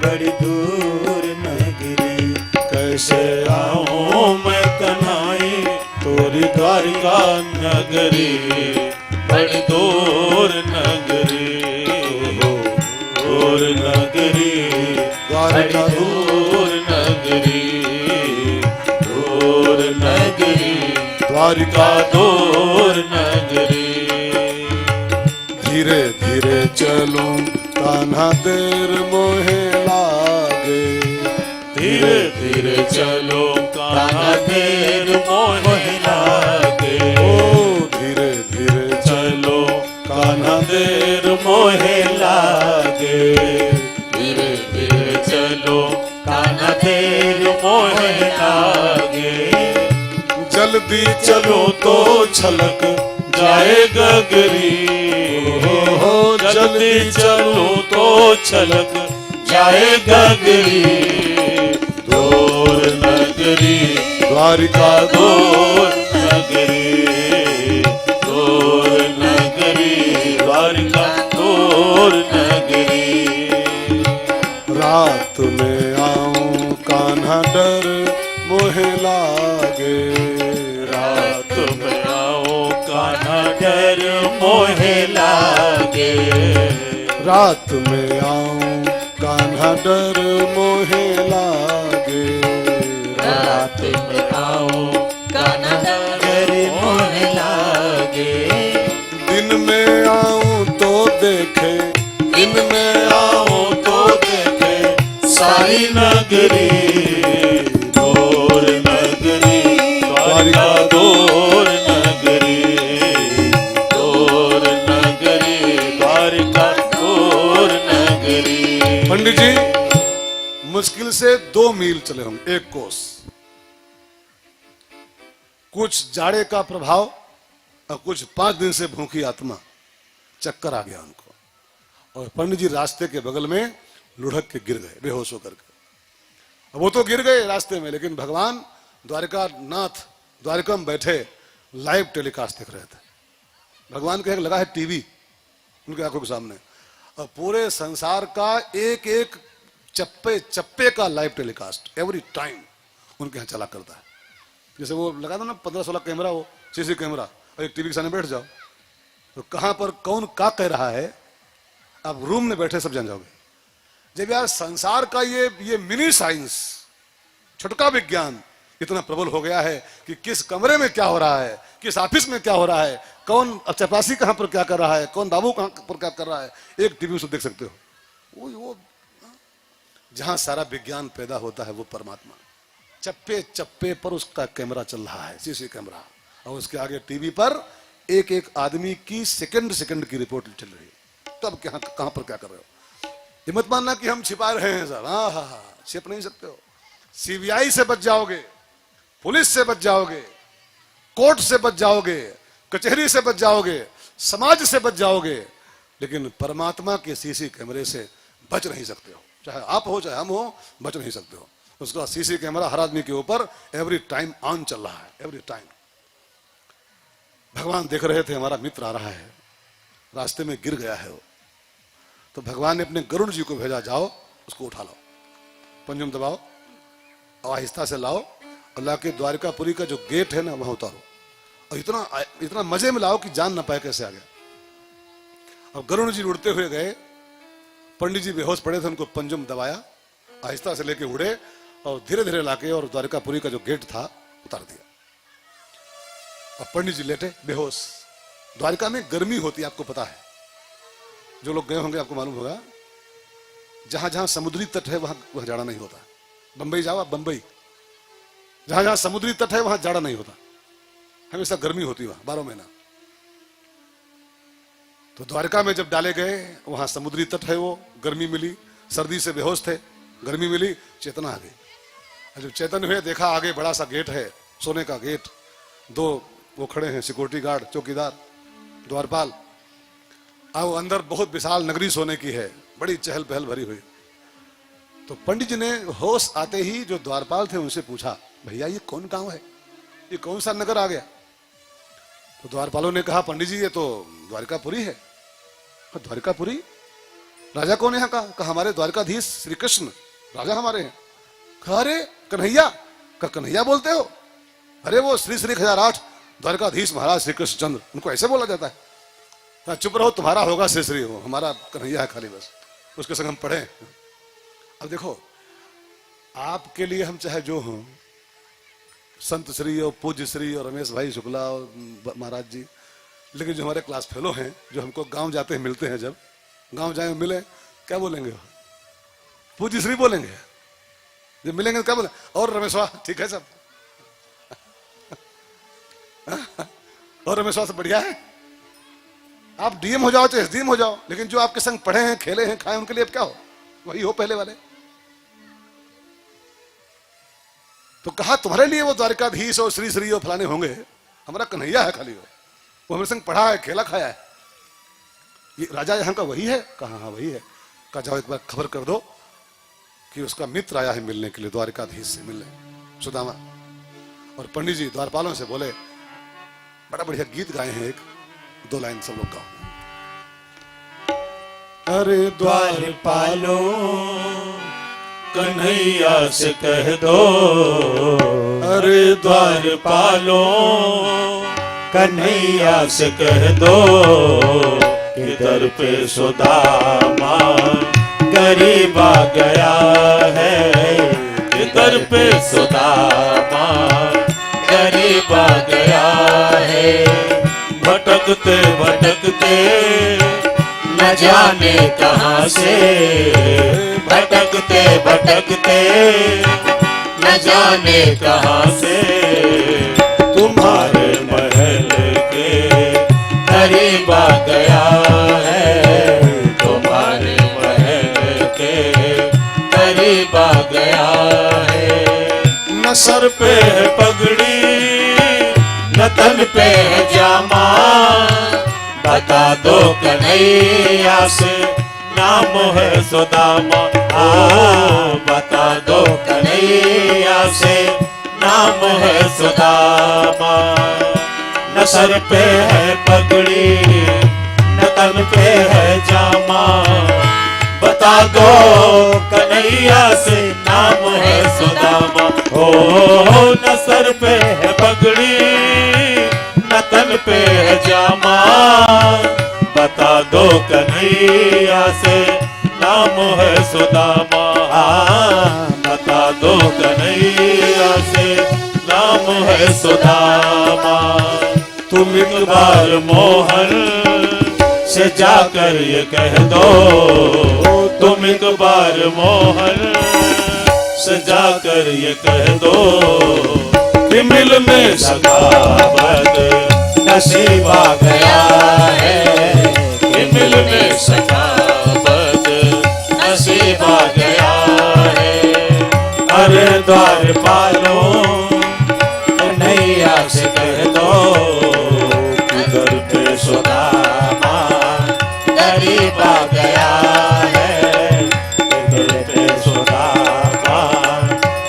बड़ी दूर नगरी, कैसे आऊं मैं कन्हाई तोरी द्वारिका नगरी, बड़ी दूर नगरी, दूर नगरी, द्वारिका बड़ी दूर नगरी, दूर नगरी, द्वारिका दूर नगरी। धीरे धीरे चलूं कान्हा देर मोहे लागे, धीरे धीरे चलो कान्हा देर मोहे लागे, ओ धीरे धीरे चलो कान्हा देर मोहे लागे, धीरे धीरे चलो कान्हा देर मोहे लागे, जल्दी चलो तो छलक जाए गगरी, हो जल्दी चलो तो छलक जाए गगरी, दूर नगरी द्वारिका दूर नगरी, दूर नगरी द्वारिका दूर नगरी। रात में आऊं कान्हा डर मोहे लागे, रात में आओ कान्हा डर मोहे लागे, रात में आऊं कान्हा डर मोहे लागे, रात में आओ कान्हा डर मोहे लागे, दिन में आऊं तो देखे, दिन में आओ तो देखे सारी नगरी, दूर नगरी द्वारिका दूर नगरी, दूर नगरी द्वारिका दूर नगरी। पंडित जी मुश्किल से 2 मील चले होंगे, 1 कोस। कुछ जाड़े का प्रभाव और कुछ 5 दिन से भूखी आत्मा, चक्कर आ गया उनको, और पंडित जी रास्ते के बगल में लुढ़क के गिर गए बेहोश होकर के। अब वो तो गिर गए रास्ते में, लेकिन भगवान द्वारिका नाथ द्वारिका में बैठे लाइव टेलीकास्ट देख रहे थे। भगवान के लगा है टीवी उनकी आंखों के सामने, और पूरे संसार का एक एक चप्पे चप्पे का लाइव टेलीकास्ट एवरी टाइम उनके यहाँ चला करता है। जैसे वो लगा था ना 15-16 कैमरा, वो सीसी कैमरा, और एक टीवी के सामने बैठ जाओ तो कहां पर कौन क्या कह रहा है आप रूम में बैठे सब जान जाओगे। जब यार संसार का ये मिनी साइंस, छोटका विज्ञान इतना प्रबल हो गया है कि किस कमरे में क्या हो रहा है, किस ऑफिस में क्या हो रहा है, कौन चपरासी कहां पर क्या कर रहा है, कौन बाबू कहां पर क्या कर रहा है, एक टीवी से देख सकते हो। वो जहां सारा विज्ञान पैदा होता है वो परमात्मा, चप्पे चप्पे पर उसका कैमरा चल रहा है, सीसी कैमरा, और उसके आगे टीवी पर एक एक आदमी की सेकंड सेकंड की रिपोर्ट चल रही है। तब कहां पर क्या कर रहे हो। ये मत मानना कि हम छिपा रहे हैं सर, हाँ, छिप नहीं सकते हो। सीबीआई से बच जाओगे, पुलिस से बच जाओगे, कोर्ट से बच जाओगे, कचहरी से बच जाओगे, समाज से बच जाओगे, लेकिन परमात्मा के सीसी कैमरे से बच नहीं सकते हो। चाहे आप हो चाहे हम हो, बच नहीं सकते हो। उसका सीसी कैमरा हर आदमी के ऊपर एवरी टाइम ऑन चल रहा है, एवरी टाइम। भगवान देख रहे थे हमारा मित्र आ रहा है, रास्ते में गिर गया है वो, तो भगवान ने अपने गरुड़ जी को भेजा, जाओ उसको उठा लाओ, पंजुम दबाओ और आहिस्ता से लाओ, अल्लाह के द्वारकापुरी का जो गेट है ना वहां उतारो, और इतना मजे में लाओ कि जान ना पाए कैसे आ गया। अब गरुड़ जी उड़ते हुए गए, पंडित जी बेहोश पड़े थे, उनको पंजुम दबाया, आहिस्ता से लेके उड़े और धीरे धीरे लाके और द्वारकापुरी का जो गेट था उतार दिया। और पंडित जी लेटे बेहोश। द्वारका में गर्मी होती है, आपको पता है, जो लोग गए होंगे आपको मालूम होगा, जहां जहां समुद्री तट है वहां जाड़ा नहीं होता। बंबई जाओ आप, बंबई जहां जहां समुद्री तट है वहां जाड़ा नहीं होता, हमेशा गर्मी होती है वहां 12 महीना। तो द्वारका में जब डाले गए, वहां समुद्री तट है, वो गर्मी मिली, सर्दी से बेहोश थे, गर्मी मिली, चेतना आ गई। जब चेतन हुए देखा आगे बड़ा सा गेट है, सोने का गेट, 2 वो खड़े हैं सिक्योरिटी गार्ड, चौकीदार, द्वारपाल, और अंदर बहुत विशाल नगरी सोने की है, बड़ी चहल पहल भरी हुई। तो पंडित जी ने होश आते ही जो द्वारपाल थे उनसे पूछा, भैया ये कौन गांव है, ये कौन सा नगर आ गया। तो द्वारपालों ने कहा, पंडित जी ये तो द्वारकापुरी है। द्वारकापुरी, राजा कौन है यहाँ का? कहा हमारे द्वारकाधीश श्री कृष्ण राजा हमारे हैं। कहा अरे कन्हैया, कन्हैया बोलते हो? अरे वो श्री श्री 1008 द्वारकाधीश महाराज श्री कृष्ण चंद्र, उनको ऐसे बोला जाता है। चुप रहो, तुम्हारा होगा श्री श्री, हो हमारा कन्हैया है खाली, बस उसके संग हम पढ़े। अब देखो, आपके लिए हम चाहे जो हों, संत श्री और पूज्य श्री और रमेश भाई शुक्ला और महाराज जी, लेकिन जो हमारे क्लास फेलो हैं, जो हमको गांव जाते हैं मिलते हैं, जब गांव जाए मिले क्या बोलेंगे? पूज्य श्री बोलेंगे। जब मिलेंगे क्या बोले? और रमेशवा ठीक है सब और रमेशवा सब बढ़िया है। आप डीएम हो जाओ चाहे एसडीएम हो जाओ, लेकिन जो आपके संग पढ़े हैं, खेले हैं, खाए, उनके लिए अब क्या हो, वही हो पहले वाले। तो कहा तुम्हारे लिए वो द्वारकाधीश और श्री श्री और फलाने होंगे, हमारा कन्हैया है खाली, वो हमारे संग पढ़ा है, खेला खाया है। ये राजा यहाँ का वही है? कहा हाँ वही है। कहा जाओ एक बार खबर कर दो कि उसका मित्र आया है मिलने के लिए, द्वारकाधीश से मिलने, सुदामा। और पंडित जी द्वारपालों से बोले, बड़ा बढ़िया गीत गाए हैं, एक 2 लाइन सब लोग गाओ। अरे द्वारपालो कन्हैया से कह दो, अरे द्वारपालो कन्हैया से कह दो, कि दर पे सुदामा गरीब आ गया है, कि दर पे सुदामा गरीब आ गया है। भटकते भटकते न जाने कहां से, भटकते भटकते न जाने कहां से, तुम्हारे महल के करीब आ गया है, तुम्हारे महल के करीब आ गया है। न सर पे है पगड़ी, न तन पे है जामा, बता दो कन्हैया से नाम है सुदामा। बता दो कन्हैया से नाम है सुदामा। न सर पे है पगड़ी, न तन पे है जामा, बता दो कन्हैया से नाम है सुदामा। ओ न सर पे है पगड़ी, न तन पे है जामा, बता दो कन्हैया से नाम है सुदामा। बता दो कन्हैया से नाम है सुदामा। तुम एक बार मोहन से जाकर ये कह दो, तुम एक बार मोहन से जाकर ये कह दो कि मिल में सखावत नसीब आ गया है, कि मिल में सखावत नसीब आ गया है। अरे द्वार पालो नैया से कह दो कि दर पे सुदामा गरीब आ गया है, कि दर पे सुदामा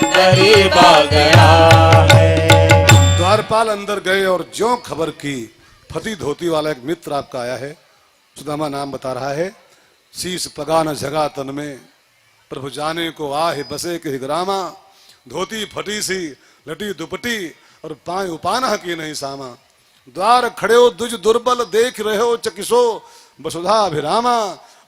गरीब आ गया है। द्वारपाल अंदर गए और ज्यों खबर की, फटी धोती वाला एक मित्र आपका आया है, सुदामा नाम बता रहा है। शीश पगा न जगा तन में, प्रभु जाने को आहे बसे के ग्रामा। धोती फटी सी लटी दुपटी और पाए उपाना की नहीं सामा। द्वार खड़े हो दुज दुर्बल देख रहे हो चकिसो वसुधा अभिरामा।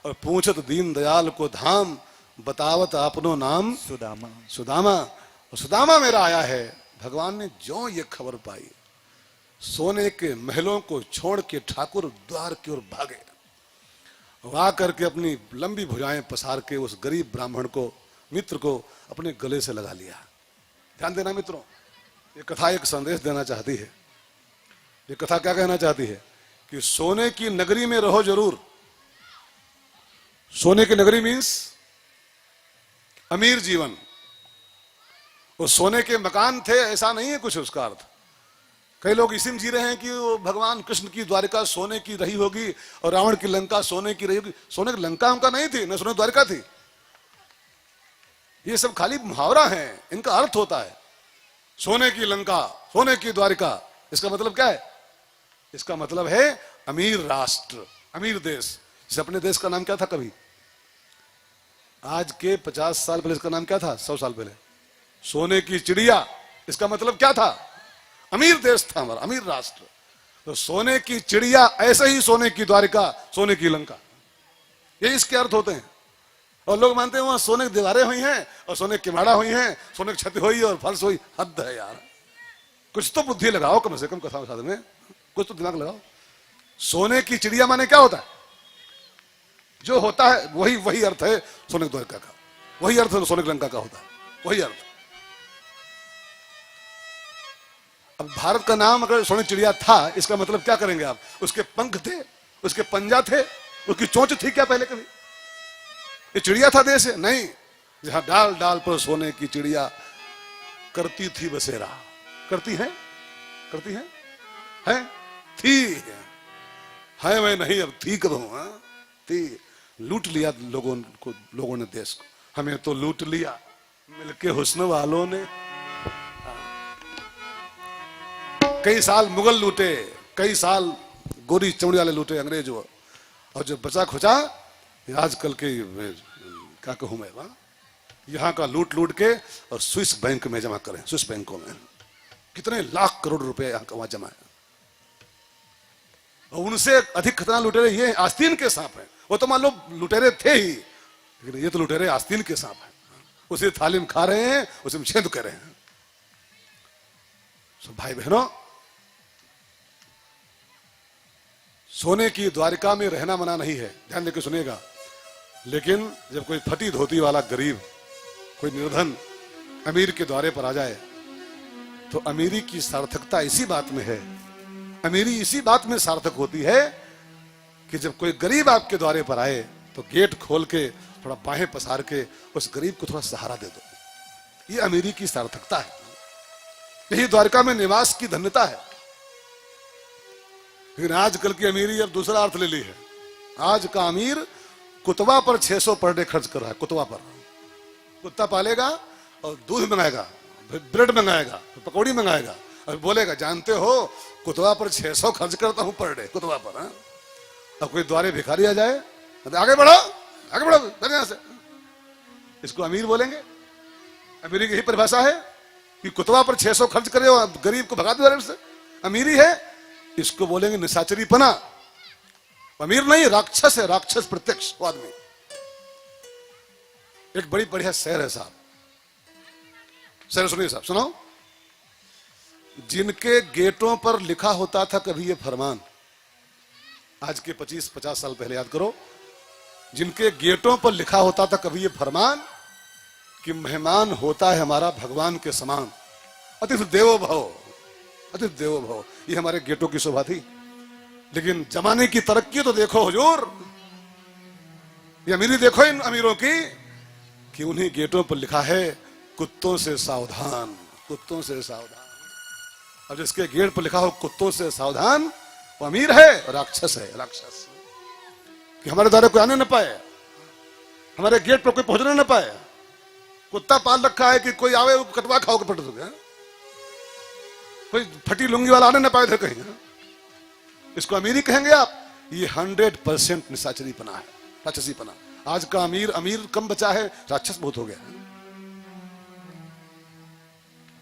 और पूछत दीन दयाल को धाम, बतावत आपनो नाम सुदामा। सुदामा। और सुदामा मेरा आया है। भगवान ने जो ये खबर पाई, सोने के महलों को छोड़ के ठाकुर द्वार की ओर भागे। वहां करके अपनी लंबी भुजाएं पसार के उस गरीब ब्राह्मण को, मित्र को अपने गले से लगा लिया। ध्यान देना मित्रों, ये कथा एक संदेश देना चाहती है। ये कथा क्या कहना चाहती है कि सोने की नगरी में रहो जरूर। सोने की नगरी मीन्स अमीर जीवन। वो सोने के मकान थे ऐसा नहीं है कुछ उसका अर्थ। कई लोग इसी में जी रहे हैं कि वो भगवान कृष्ण की द्वारिका सोने की रही होगी और रावण की लंका सोने की रही होगी। सोने की लंका उनका नहीं थी, न सोने की द्वारिका थी। ये सब खाली मुहावरा है, इनका अर्थ होता है सोने की लंका, सोने की द्वारिका। इसका मतलब क्या है? इसका मतलब है अमीर राष्ट्र, अमीर देश। जैसे अपने देश का नाम क्या था कभी? आज के 50 साल पहले इसका नाम क्या था? 100 साल पहले सोने की चिड़िया। इसका मतलब क्या था? अमीर देश था हमारा, अमीर राष्ट्र। तो सोने की चिड़िया ऐसे ही सोने की द्वारिका, सोने की लंका, ये इसके अर्थ होते हैं। और लोग मानते हैं वहां सोने की दीवारें हुई हैं और सोने की किमाड़ा हुई हैं, सोने की छत हुई और फर्श हुई। हद है यार, कुछ तो बुद्धि लगाओ कम से कम कथा साधन में, कुछ तो दिमाग लगाओ। सोने की चिड़िया माने क्या होता है? जो होता है वही वही अर्थ है सोने की द्वारिका का, वही अर्थ सोने की लंका का होता है, वही अर्थ। अब भारत का नाम अगर सोने चिड़िया था, इसका मतलब क्या करेंगे आप? उसके पंख थे, उसके पंजा थे, उसकी चोंच थी क्या पहले कभी? ये चिड़िया था देश? नहीं। जहां डाल डाल पर सोने की चिड़िया करती थी बसेरा। करती है? करती है? है? थी है मैं नहीं, अब थी कब हूं? थी। लूट लिया लोगों ने देश को। हमें तो लूट लिया मिलके हुस्न वालों ने। कई साल मुगल लूटे, कई साल गोरी चमड़ी वाले लूटे, अंग्रेज वो। और जो बचा खुचा आजकल के क्या कहूं मैं, यहाँ का लूट लूट के और स्विस बैंक में जमा करें। स्विस बैंकों में कितने लाख करोड़ रुपए यहाँ वहां जमा है। और उनसे अधिक खतरनाक लुटेरे ये आस्तीन के सांप हैं। वो तो मान लो लुटेरे थे ही, लेकिन ये तो लुटेरे आस्तीन के सांप हैं। उसी थाली में खा रहे हैं, उसी में छेद कर रहे हैं। तो भाई बहनों, सोने की द्वारिका में रहना मना नहीं है, ध्यान देकर सुनिएगा। लेकिन जब कोई फटी धोती वाला गरीब, कोई निर्धन अमीर के द्वारे पर आ जाए, तो अमीरी की सार्थकता इसी बात में है, अमीरी इसी बात में सार्थक होती है कि जब कोई गरीब आपके द्वारे पर आए तो गेट खोल के थोड़ा बाहें पसार के उस गरीब को थोड़ा सहारा दे दो। ये अमीरी की सार्थकता है। यही द्वारका में निवास की धन्यता है। लेकिन आजकल की अमीरी अब दूसरा अर्थ ले ली है। आज का अमीर कुतवा पर 600 पर डे खर्च कर रहा है। कुतवा पर, कुत्ता पालेगा और दूध मंगाएगा, ब्रेड मंगाएगा, पकौड़ी मंगाएगा और बोलेगा जानते हो कुतवा पर 600 खर्च करता हूं पर डे, कुतवा पर। अब कोई द्वारे भिखारी आ जाए, आगे बढ़ो आगे बढ़ो दुनिया से, इसको अमीर बोलेंगे? अमीरी की यही परिभाषा है कि कुतवा पर 600 खर्च करे और गरीब को भगा दे से अमीरी है। इसको बोलेंगे निशाचरीपना। अमीर नहीं, राक्षस है, राक्षस प्रत्यक्ष वो आदमी। एक बड़ी बढ़िया शेर है साहब, शेर सुनिए साहब, सुनाओ। जिनके गेटों पर लिखा होता था कभी ये फरमान, आज के 25-50 साल पहले याद करो, जिनके गेटों पर लिखा होता था कभी ये फरमान कि मेहमान होता है हमारा भगवान के समान, अतिथि देवो भव, अतिथि देवो भव, ये हमारे गेटों की शोभा थी। लेकिन जमाने की तरक्की तो देखो हुजूर, ये अमीरी देखो इन अमीरों की कि उन्हीं गेटों पर लिखा है कुत्तों से सावधान, कुत्तों से सावधान। अब जिसके गेट पर लिखा हो कुत्तों से सावधान, वो अमीर है, राक्षस है, राक्षस, कि हमारे द्वारा कोई आने न पाए, हमारे गेट पर कोई पहुंचने न पाए। कुत्ता पाल रखा है कि कोई आवे वो कटवा खाओ के पट सके, कोई फटी लुंगी वाला आने न पाए थे कहीं, इसको अमीरी कहेंगे आप? ये 100% निशाचरीपना है, राक्षसीपना। आज का अमीर अमीर कम बचा है, राक्षस बहुत हो गया।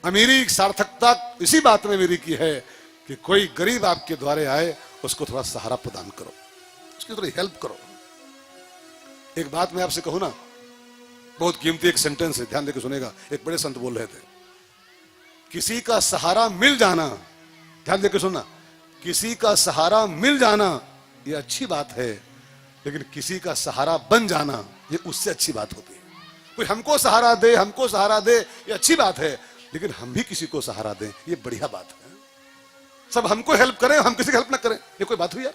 अमीरी सार्थकता इसी बात में अमीरी की है कि कोई गरीब आपके द्वारे आए, उसको थोड़ा सहारा प्रदान करो, उसकी थोड़ी हेल्प करो। एक बात मैं आपसे कहूं ना, बहुत कीमती एक सेंटेंस है, ध्यान देकर सुनेगा। एक बड़े संत बोल रहे थे, किसी का सहारा मिल जाना, ध्यान देकर सुनना, किसी का सहारा मिल जाना ये अच्छी बात है, लेकिन किसी का सहारा बन जाना ये उससे अच्छी बात होती है। कोई हमको सहारा दे, हमको सहारा दे, ये अच्छी बात है, लेकिन हम भी किसी को सहारा दें, ये बढ़िया बात है। सब हमको हेल्प करें, हम किसी की हेल्प ना करें, ये कोई बात हुई यार?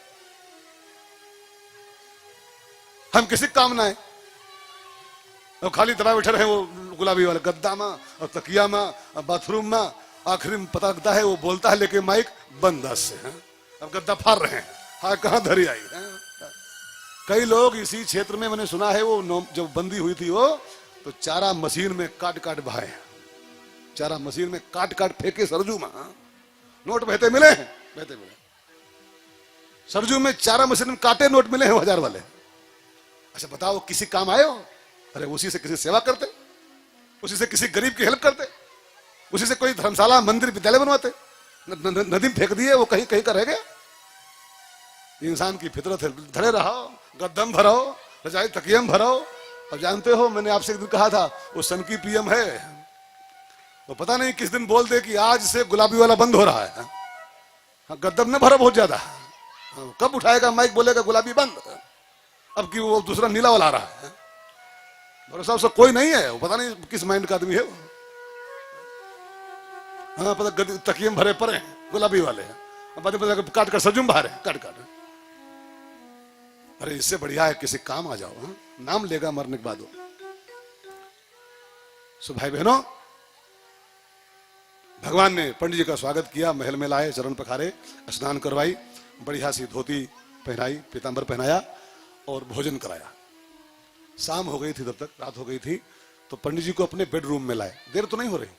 हम किसी काम ना आए और खाली दबा बैठे रहे, वो गुलाबी वाले गद्दा में और तकिया में, बाथरूम में, आखिरी में पता लगता है वो बोलता है लेकिन माइक बंद से है। अब गद्दा फाड़ रहे हैं, हाँ कहां धरी आई है। कई लोग इसी क्षेत्र में मैंने सुना है, वो जब बंदी हुई थी वो, तो चारा मशीन में काट काट बहाए, चारा मशीन में काट काट फेंके सरजू में, नोट बहते मिले हैं, बहते मिले सरजू में, चारा मशीन में काटे नोट मिले हैं 1000 वाले। अच्छा बताओ किसी काम आए हो? अरे उसी से किसी सेवा करते, उसी से किसी गरीब की हेल्प करते, उसी से कोई धर्मशाला मंदिर विद्यालय बनवाते, नदी में फेंक दिए, वो कहीं कहीं का रह गया। इंसान की फितरत है, धड़े रहो, गद्दम भरो, रजाई तकियम भरो। अब जानते हो मैंने आपसे एक दिन कहा था, वो सन की पीएम है, वो पता नहीं किस दिन बोल दे कि आज से गुलाबी वाला बंद हो रहा है। हाँ, गद्दम न भरो बहुत ज्यादा, कब उठाएगा माइक बोलेगा गुलाबी बंद, अब कि वो दूसरा नीला वाला आ रहा है। भरोसा उसका कोई नहीं है, वो पता नहीं किस माइंड का आदमी है वो। हाँ पता तकियम भरे पड़े गुलाबी वाले हैं, काट कर सजुम बाहर है, काट काट। अरे इससे बढ़िया है किसी काम आ जाओ, हाँ? नाम लेगा मरने के बाद वो। सो भाई बहनों, भगवान ने पंडित जी का स्वागत किया, महल में लाए, चरण पखारे, स्नान करवाई, बढ़िया सी धोती पहनाई, पीतांबर पहनाया और भोजन कराया। शाम हो गई थी, तब तक रात हो गई थी, तो पंडित जी को अपने बेडरूम में लाए। देर तो नहीं हो रही?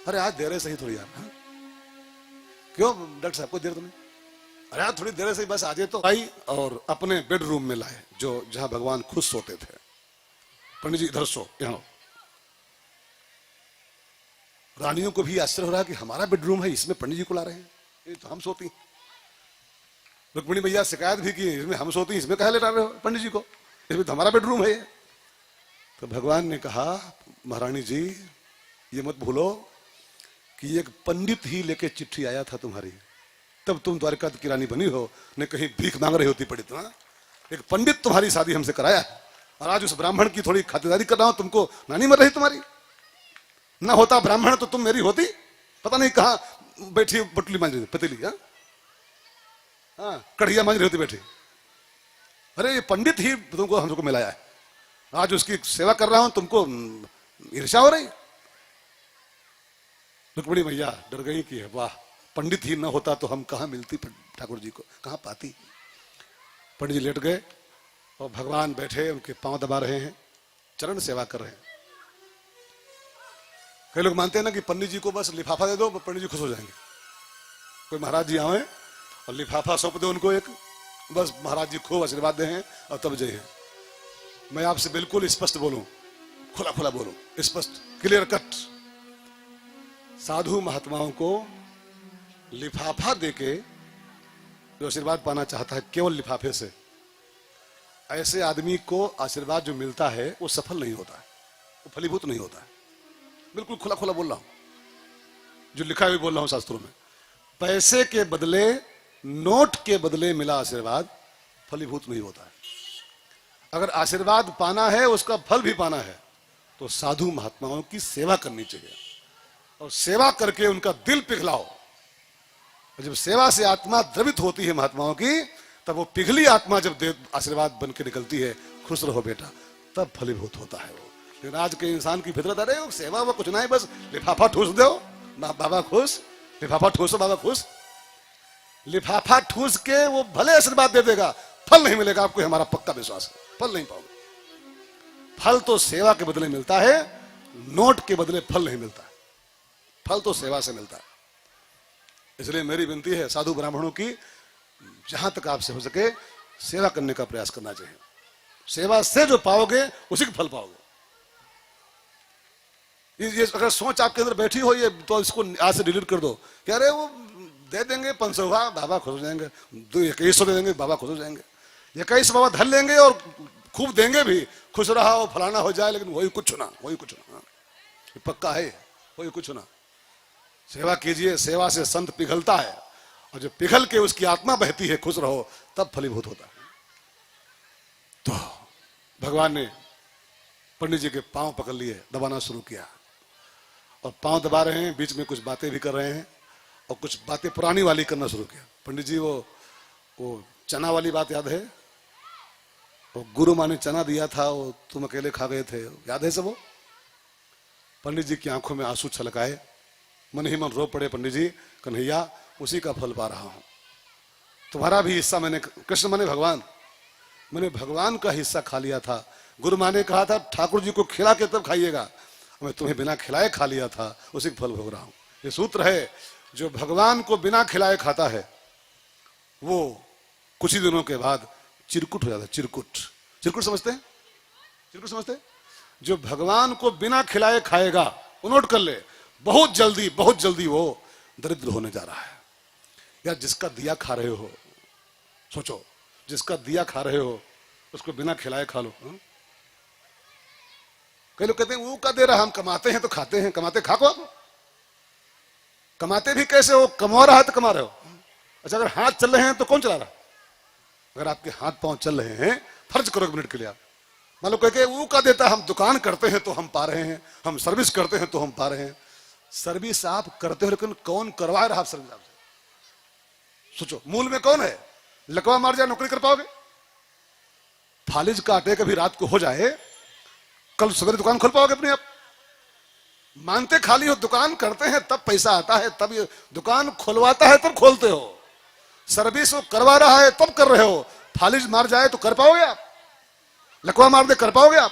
अरे आज देर है सही थोड़ी यार, हाँ? क्यों डॉक्टर साहब को देर तो नहीं? अरे यार थोड़ी देर से बस आजे तो आई, और अपने बेडरूम में लाए, जो जहां भगवान खुद सोते थे। पंडित जी इधर सो, यहाँ। रानियों को भी आश्चर्य हो रहा है कि हमारा बेडरूम है, इसमें पंडित जी को ला रहे हैं, ये तो हम सोती। रुक्मिणी भैया शिकायत भी की, इसमें हम सोती, इसमें कहा ले रहे हो पंडित जी को, इसमें तो हमारा बेडरूम है। तो भगवान ने कहा, महारानी जी ये मत भूलो कि एक पंडित ही लेके चिट्ठी आया था तुम्हारी, तब तुम द्वारका की रानी बनी हो, न कहीं भीख मांग रही होती पड़ी तो। एक पंडित तुम्हारी शादी हमसे कराया, और आज उस ब्राह्मण की थोड़ी खातिरदारी कर रहा हूं, तुमको नानी मर रही तुम्हारी। ना होता ब्राह्मण तो तुम मेरी होती, पता नहीं कहां बैठी बटली मांझ रही पतीली, हाँ कढ़िया मांझ रही होती बैठी। अरे ये पंडित ही तुमको हमको मिलाया है, आज उसकी सेवा कर रहा हूं, तुमको ईर्ष्या हो रही। रुक्मिणी भैया डर गई कि वाह, पंडित ही न होता तो हम कहां मिलती ठाकुर जी को, कहां पाती। पंडित जी लेट गए और भगवान बैठे, उनके पांव दबा रहे हैं, चरण सेवा कर रहे हैं। कई लोग मानते हैं ना कि पंडित जी को बस लिफाफा दे दो, पंडित जी खुश हो जाएंगे। कोई महाराज जी आए और लिफाफा सौंप दो उनको एक, बस महाराज जी खूब आशीर्वाद दे हैं और तब जय। मैं आपसे बिल्कुल स्पष्ट बोलूं, खुला खुला बोलूं, स्पष्ट क्लियर कट, साधु महात्माओं को लिफाफा देके जो आशीर्वाद पाना चाहता है केवल लिफाफे से, ऐसे आदमी को आशीर्वाद जो मिलता है वो सफल नहीं होता है, वो फलीभूत नहीं होता है। बिल्कुल खुला खुला बोल रहा हूं। जो लिखा है भी बोल रहा हूं शास्त्रों में, पैसे के बदले, नोट के बदले मिला आशीर्वाद फलीभूत नहीं होता है। अगर आशीर्वाद पाना है, उसका फल भी पाना है, तो साधु महात्माओं की सेवा करनी चाहिए और सेवा करके उनका दिल पिघलाओ। और जब सेवा से आत्मा द्रवित होती है महात्माओं की, तब वो पिघली आत्मा जब आशीर्वाद बन के निकलती है, खुश रहो बेटा, तब फलीभूत होता है वो। लेकिन आज के इंसान की फितरत, अरे वो सेवा वो कुछ नहीं, बस लिफाफा ठूस दो बाबा खुश, लिफाफा ठूसो बाबा खुश। लिफाफा ठूस के वो भले आशीर्वाद दे देगा, फल नहीं मिलेगा आपको, हमारा पक्का विश्वास है, फल नहीं पाओगे। फल तो सेवा के बदले मिलता है, नोट के बदले फल नहीं मिलता है, फल तो सेवा से मिलता है। इसलिए मेरी विनती है साधु ब्राह्मणों की, जहां तक आपसे हो सके सेवा करने का प्रयास करना चाहिए। सेवा से जो पाओगे उसी का फल पाओगे। ये अगर सोच आपके अंदर बैठी हो ये, तो इसको आज से डिलीट कर दो कि अरे वो दे देंगे 500 बाबा खुश हो जाएंगे, 2100 दे देंगे बाबा खुश हो जाएंगे, 21 बाबा धर लेंगे और खूब देंगे भी, खुश रहा हो फलाना हो जाए, लेकिन वही कुछ ना, वही कुछ ना, ये पक्का है, वही कुछ ना। सेवा कीजिए, सेवा से संत पिघलता है, और जब पिघल के उसकी आत्मा बहती है, खुश रहो, तब फलीभूत होता है। तो भगवान ने पंडित जी के पांव पकड़ लिए, दबाना शुरू किया, और पांव दबा रहे हैं, बीच में कुछ बातें भी कर रहे हैं, और कुछ बातें पुरानी वाली करना शुरू किया। पंडित जी वो चना वाली बात याद है? वो गुरु माँ ने चना दिया था, वो तुम अकेले खा गए थे, याद है सब वो? पंडित जी की आंखों में आंसू छलकाए, मन ही मन रो पड़े पंडित जी, कन्हैया उसी का फल पा रहा हूं, तुम्हारा भी हिस्सा मैंने, कृष्ण माने भगवान, मैंने भगवान का हिस्सा खा लिया था। गुरु माँ ने कहा था ठाकुर जी को खिला के तब खाइएगा, मैं तुम्हें बिना खिलाए खा लिया था, उसी का फल भोग रहा हूं। ये सूत्र है, जो भगवान को बिना खिलाए खाता है वो कुछ ही दिनों के बाद चिरकुट हो जाता है। चिरकुट, चिरकुट समझते हैं? चिरकुट समझते हैं? जो भगवान को बिना खिलाए खाएगा, वो नोट कर ले, बहुत जल्दी वो दरिद्र होने जा रहा है। या जिसका दिया खा रहे हो, सोचो, जिसका दिया खा रहे हो उसको बिना खिलाए खा लो। कई लोग कहते हैं वो का दे रहा, हम कमाते हैं तो खाते हैं, कमाते खा को आप, कमाते भी कैसे हो, कमा रहा है तो कमा रहे हो। अच्छा, अगर हाथ चल रहे हैं तो कौन चला रहा? अगर आपके हाथ पांव चल रहे हैं, फर्ज करो 1 मिनट के लिए, आप मान लो कह वो का देता, हम दुकान करते हैं तो हम पा रहे हैं, हम सर्विस करते हैं तो हम पा रहे हैं। सर्विस आप करते हो, लेकिन कौन करवा रहा सर्विस आपसे? सोचो, मूल में कौन है? लकवा मार जाए नौकरी कर पाओगे? फालिज का आटे कभी रात को हो जाए, कल सवेरे दुकान खोल पाओगे अपने आप? मानते खाली हो, दुकान करते हैं तब पैसा आता है, तब ये दुकान खुलवाता है तब खोलते हो, सर्विस वो करवा रहा है तब कर रहे हो। फालिज मार जाए तो कर पाओगे आप? लकवा मार दे कर पाओगे आप?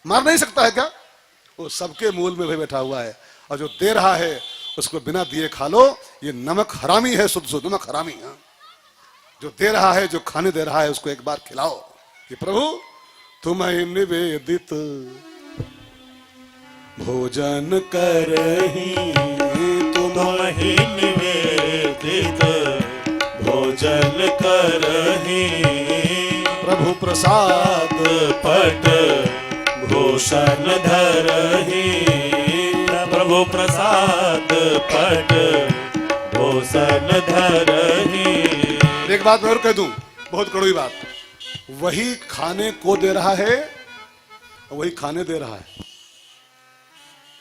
मार नहीं सकता है क्या? वो सबके मूल में भी बैठा हुआ है, और जो दे रहा है उसको बिना दिए खा लो, ये नमक हरामी है, शुद्ध शुद्ध नमक हरामी है। जो दे रहा है, जो खाने दे रहा है, उसको एक बार खिलाओ कि प्रभु तुम्हें निवेदित भोजन करही, तुम्हें निवेदित भोजन करही, प्रभु प्रसाद पट भूषण धरही, प्रभु प्रसाद पट भूषण धरही। एक बात मैं और कह दूं, बहुत कड़वी बात, वही खाने को दे रहा है, वही खाने दे रहा है,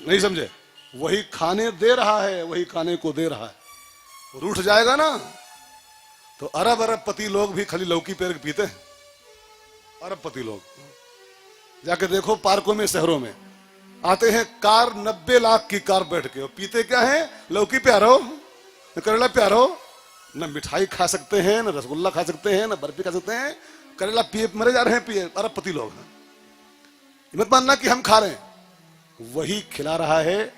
नहीं समझे? वही खाने दे रहा है, वही खाने को दे रहा है। रूठ जाएगा ना तो अरब पति लोग भी खाली लौकी पेर के पीते हैं। अरबपति लोग जाके देखो, पार्कों में, शहरों में आते हैं, कार 90 लाख की कार बैठ के, और पीते क्या है? लौकी प्यारो, न करेला प्यारो, न मिठाई खा सकते हैं, न रसगुल्ला खा सकते हैं, न बर्फी खा सकते हैं, करेला पिए मरे जा रहे हैं, पिए। अरबपति लोग हैं। मत मानना कि हम खा रहे हैं, वही खिला रहा है,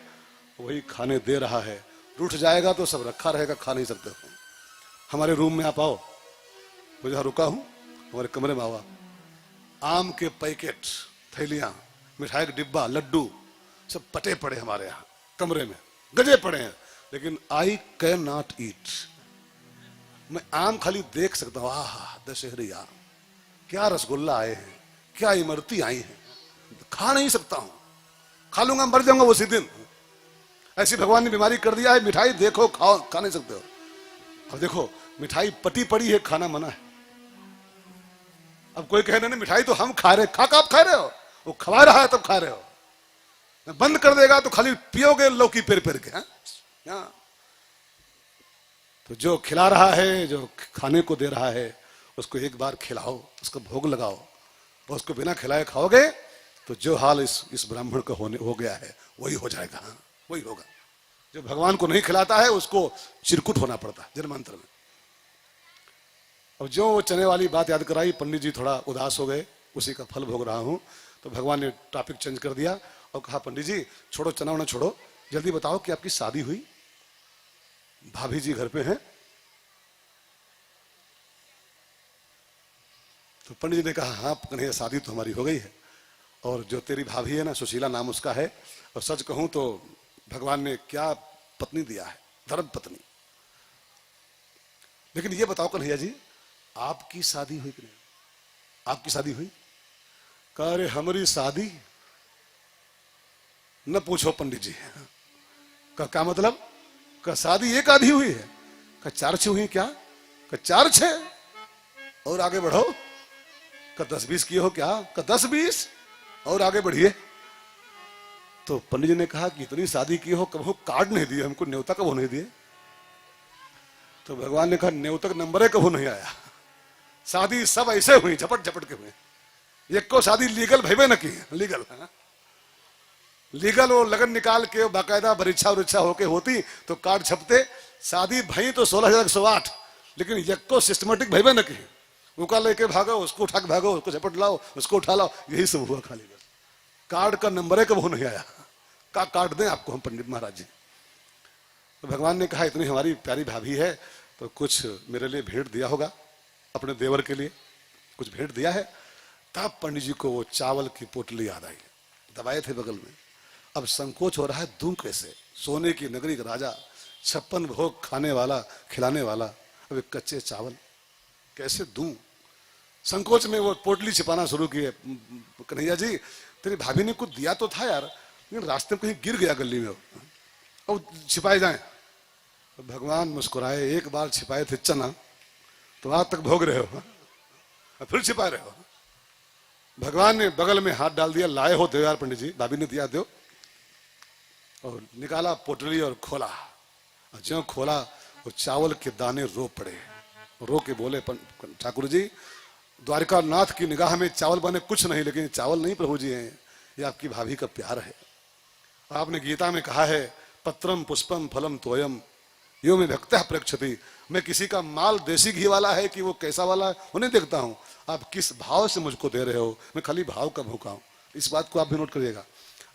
वही खाने दे रहा है। रूठ जाएगा तो सब रखा रहेगा, खा नहीं सकते हो। हमारे रूम में आप आओ, मैं जहां रुका हूं हमारे कमरे में आओ, आम के पैकेट, थैलियां, मिठाई का डिब्बा, लड्डू सब पटे पड़े हमारे यहाँ कमरे में, गजे पड़े हैं, लेकिन आई कैन नॉट ईट। मैं आम खाली देख सकता हूँ, आहा दशहरी आम, क्या रसगुल्ला आए हैं, क्या इमरती आई है, खा नहीं सकता हूं। खा लूंगा मर जाऊंगा उसी दिन। ऐसी भगवान ने बीमारी कर दिया है, मिठाई देखो खाओ, खा नहीं सकते हो। अब देखो मिठाई पटी पड़ी है, खाना मना है। अब कोई कहे ना मिठाई तो हम खा रहे, खा आप खा रहे हो, वो खवा रहा है तब खा रहे हो। बंद कर देगा तो खाली पियोगे लौकी पेर पेर के। हाँ? तो जो खिला रहा है, जो खाने को दे रहा है, उसको एक बार खिलाओ, उसको भोग लगाओ। और उसको बिना खिलाए खाओगे तो जो हाल इस ब्राह्मण का हो गया है वही हो जाएगा। हाँ, वही होगा। जो भगवान को नहीं खिलाता है उसको चिरकुट होना पड़ता है जन्मांतर में। अब जो चने वाली बात याद कराई, पंडित जी थोड़ा उदास हो गए, उसी का फल भोग रहा हूं। तो भगवान ने टॉपिक चेंज कर दिया और कहा, पंडित जी छोड़ो चना वना छोड़ो, जल्दी बताओ कि आपकी शादी हुई, भाभी जी घर पे हैं। तो पंडित जी ने कहा, हाँ कन्हैया शादी तो हमारी हो गई है, और जो तेरी भाभी है ना, सुशीला नाम उसका है, और सच कहूं तो भगवान ने क्या पत्नी दिया है, धर्म पत्नी। लेकिन ये बताओ कन्हैया जी, आपकी शादी हुई कि नहीं? आपकी शादी हुई? कह रहे हमारी शादी न पूछो पंडित जी। का क्या मतलब? का शादी एक आधी हुई है? का 4-6 हुई क्या? का 4-6 और आगे बढ़ो। का 10-20 किए हो क्या? का 10-20 और आगे बढ़िए। तो पंडित जी ने कहा कि इतनी शादी की हो, कब कार्ड नहीं दिए हमको, न्योता कब नहीं दिए? तो भगवान ने कहा, न्योतक नंबर कब नहीं आया, शादी सब ऐसे हुई, झपट झपट के हुए। एक को शादी लीगल भैबे न की, लीगल। हाँ? लीगल वो लगन निकाल के बाकायदा परीक्षा उरीक्षा होके होती तो कार्ड छपते। शादी भई तो 16,108, लेकिन एक को सिस्टमेटिक भैबे न की। उका लेके भागो, उसको उठा के भागो, उसको झपट लाओ, उसको उठा लाओ, यही सब हुआ खाली। बस कार्ड का नंबर कब नहीं आया। का कार्ड दें आपको हम पंडित महाराज जी? तो भगवान ने कहा, इतनी हमारी प्यारी भाभी है तो कुछ मेरे लिए भेंट दिया होगा, अपने देवर के लिए कुछ भेंट दिया है। तब पंडित जी को वो चावल की पोटली याद आई, दबाए थे बगल में। अब संकोच हो रहा है, दूं कैसे? सोने की नगरी का राजा, 56 भोग खाने वाला, खिलाने वाला, अब एक कच्चे चावल कैसे दूं? संकोच में वो पोटली छिपाना शुरू किए। कन्हैया जी तेरी भाभी ने कुछ दिया तो था यार, लेकिन रास्ते में कहीं गिर गया गली में, और छिपाए जाए। तो भगवान मुस्कुराए, एक बार छिपाए थे चना तो आज तक भोग रहे हो, फिर छिपा रहे हो। भगवान ने बगल में हाथ डाल दिया, लाए हो दो यार पंडित जी, भाभी ने दिया दो। और निकाला पोटली और खोला, और जो खोला वो चावल के दाने रो पड़े। रो के बोले, ठाकुर जी द्वारिका नाथ की निगाह में चावल बने कुछ नहीं, लेकिन चावल नहीं प्रभु जी हैं, ये आपकी भाभी का प्यार है। आपने गीता में कहा है, पत्रम पुष्पम फलम तोयम यो में भक्तः प्रक्षति। मैं किसी का माल देसी घी वाला है कि वो कैसा वाला है उन्हें देखता हूं, आप किस भाव से मुझको दे रहे हो, मैं खाली भाव का भूखा हूं। इस बात को आप भी नोट करिएगा।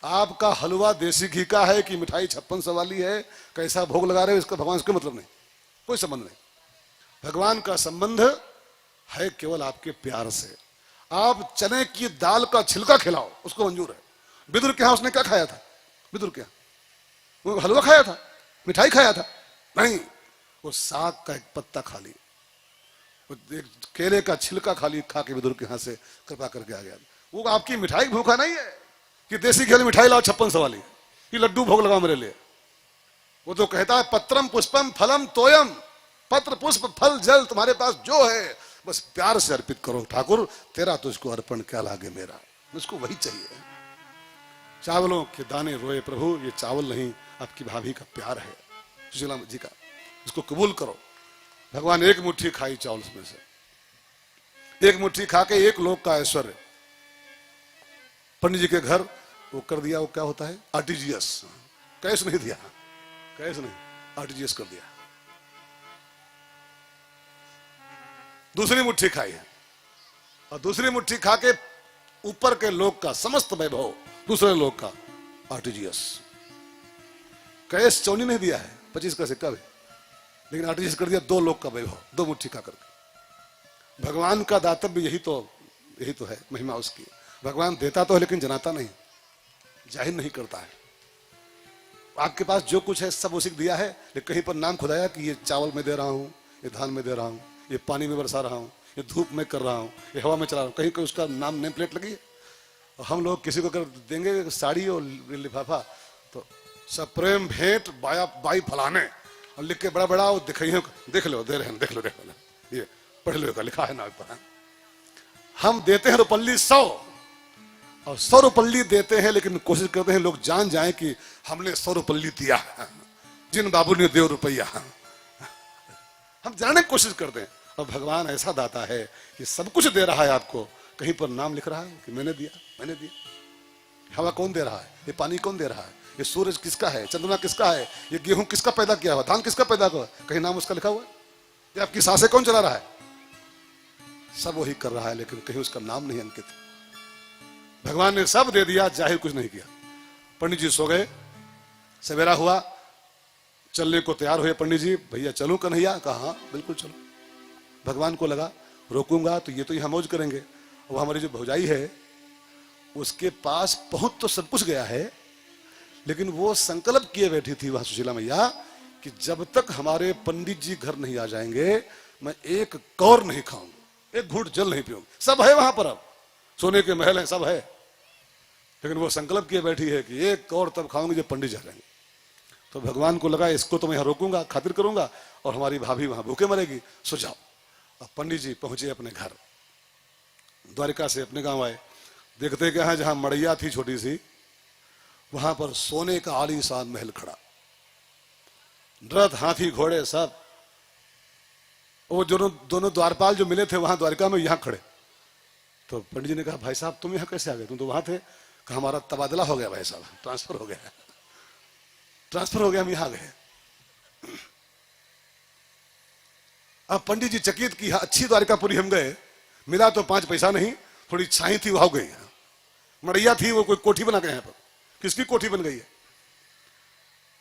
आपका हलवा देसी घी का है कि मिठाई 56 वाली है, कैसा भोग लगा रहे हो, इसका भगवान से मतलब नहीं, कोई संबंध नहीं। भगवान का संबंध है केवल आपके प्यार से। आप चने की दाल का छिलका खिलाओ, उसको मंजूर है। विदुर के यहां उसने क्या खाया था? विदुर के यहां वो हलवा खाया था, मिठाई खाया था? नहीं, वो साग का एक पत्ता खा ली, एक केले का छिलका खाली खा के विदुर के यहां से कृपा करके आ गया। वो आपकी मिठाई भूखा नहीं है कि देसी घी मिठाई लाओ 56 वाली, कि लड्डू भोग लगाओ मेरे लिए। वो तो कहता है, पत्रम पुष्पम फलम तोयम, पत्र पुष्प फल जल तुम्हारे पास जो है बस प्यार से अर्पित करो। ठाकुर तेरा तुझको अर्पण क्या लागे मेरा, मुझको वही चाहिए। चावलों के दाने रोए प्रभु, ये चावल नहीं, आपकी भाभी का प्यार है सुशीला जी का, इसको कबूल करो। भगवान एक मुट्ठी खाई चावल में से, एक मुट्ठी खा के एक लोक का ऐश्वर्य पंडित जी के घर वो कर दिया। वो क्या होता है? आरटीजीएस। कैश नहीं दिया, कैश नहीं, आरटीजीएस कर दिया। दूसरी मुट्ठी खाई है, और दूसरी मुट्ठी खा के ऊपर के लोक का समस्त वैभव, दूसरे लोक का आरटीजीएस। कैश चौनी नहीं दिया है, 25 का सिक्का भी, लेकिन आरटीजीएस कर दिया 2 लोक का वैभव, 2 मुट्ठी खा करके। भगवान का दातव्य यही तो है महिमा उसकी। भगवान देता तो है लेकिन जनाता नहीं, जाहिर नहीं करता है। आपके पास जो कुछ है सब उसी को दिया है, लेकिन कहीं पर नाम खुदाया कि ये चावल में दे रहा हूं, ये धान में दे रहा हूं, ये पानी में बरसा रहा हूं, ये धूप में कर रहा हूं, ये हवा में चला रहा हूं, कहीं उसका नाम नेम प्लेट लगी है। और हम लोग किसी को कर देंगे साड़ी और लिफाफा तो सब प्रेम भेंट बाया बाई फलाने, और लिख के बड़ा बड़ा वो दिखाइए, देख लो, दे रहे हैं, देख लो, ये पढ़ लो, का लिखा है ना पर। हम देते हैं रुपल्ली 100 और 100 रुपल्ली देते हैं, लेकिन कोशिश करते हैं लोग जान जाएं कि हमने 100 रुपल्ली दिया है, जिन बाबू ने दे रुपया, हम जानने की कोशिश करते हैं। और भगवान ऐसा दाता है कि सब कुछ दे रहा है आपको, कहीं पर नाम लिख रहा है कि मैंने दिया, मैंने दिया। हवा कौन दे रहा है, ये पानी कौन दे रहा है, ये सूरज किसका है, चंद्रमा किसका है, ये गेहूं किसका पैदा किया हुआ, धान किसका पैदा हुआ, कहीं नाम उसका लिखा हुआ है? ये आपकी सांसें कौन चला रहा है? सब वही कर रहा है, लेकिन कहीं उसका नाम नहीं अंकित। भगवान ने सब दे दिया, जाहिर कुछ नहीं किया। पंडित जी सो गए, सवेरा हुआ, चलने को तैयार हुए पंडित जी, भैया चलूं कन्हैया? कहा हाँ बिल्कुल चलो। भगवान को लगा रोकूंगा तो ये तो यहाँ मौज करेंगे। वो हमारी जो भौजाई है उसके पास पहुंच तो सब कुछ गया है, लेकिन वो संकल्प किए बैठी थी वहां सुशीला मैया कि जब तक हमारे पंडित जी घर नहीं आ जाएंगे मैं एक कौर नहीं खाऊंगा, एक घूंट जल नहीं पीऊंगा। सब है वहां पर, अब सोने के महल है, सब है, लेकिन वो संकल्प किए बैठी है कि एक कौर तब खाऊंगी जब पंडित जी आ जाएंगे। तो भगवान को लगा इसको तो मैं यहाँ रोकूंगा, खातिर करूंगा, और हमारी भाभी वहां भूखे मरेगी, सो जाओ। अब पंडित जी पहुंचे अपने घर, द्वारिका से अपने गांव आए, देखते क्या है जहां मड़ैया थी छोटी सी, वहां पर सोने का आलीशान महल खड़ा, रथ हाथी घोड़े सब। वो दोनों द्वारपाल जो मिले थे वहां द्वारिका में, यहां खड़े। तो पंडित जी ने कहा भाई साहब तुम यहां कैसे आ गए, तुम तो वहां थे। कहा हमारा तबादला हो गया भाई साहब, ट्रांसफर हो गया, ट्रांसफर हो गया, हम यहां गए। अब पंडित जी चकित की अच्छी द्वारिकापुरी हम गए, मिला तो 5 पैसा नहीं, थोड़ी छाई थी वो हो गई, मड़ैया थी वो कोई कोठी बना गए यहाँ पर, किसकी कोठी बन गई है।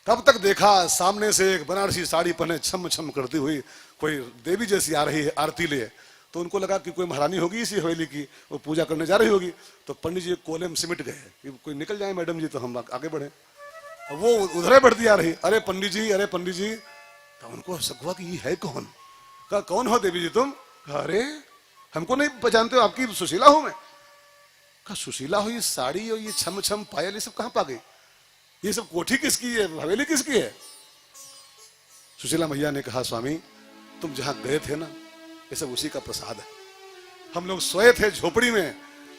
तब तक देखा सामने से एक बनारसी साड़ी पहने छम छम करती हुई कोई देवी जैसी आ रही है आरती लिए, तो उनको लगा कि कोई महारानी होगी इसी हवेली की, वो पूजा करने जा रही होगी। तो पंडित जी कोले में सिमट गए कि कोई निकल जाए मैडम जी तो हम आगे बढ़े। वो उधरे बढ़ती आ रही, अरे पंडित जी, अरे पंडित जी। तो उनको शक हुआ कि ये है कौन। कहा कौन हो देवी जी तुम? कहा अरे हमको नहीं पहचानते हो, आपकी सुशीला हूं मैं। कहा सुशीला हो, ये साड़ी और ये छम छम पायल ये सब कहां पा गई, ये सब कोठी किसकी है, हवेली किसकी है? सुशीला मैया ने कहा स्वामी तुम जहां गए थे ना ये सब उसी का प्रसाद है। हम लोग सोए थे झोपड़ी में,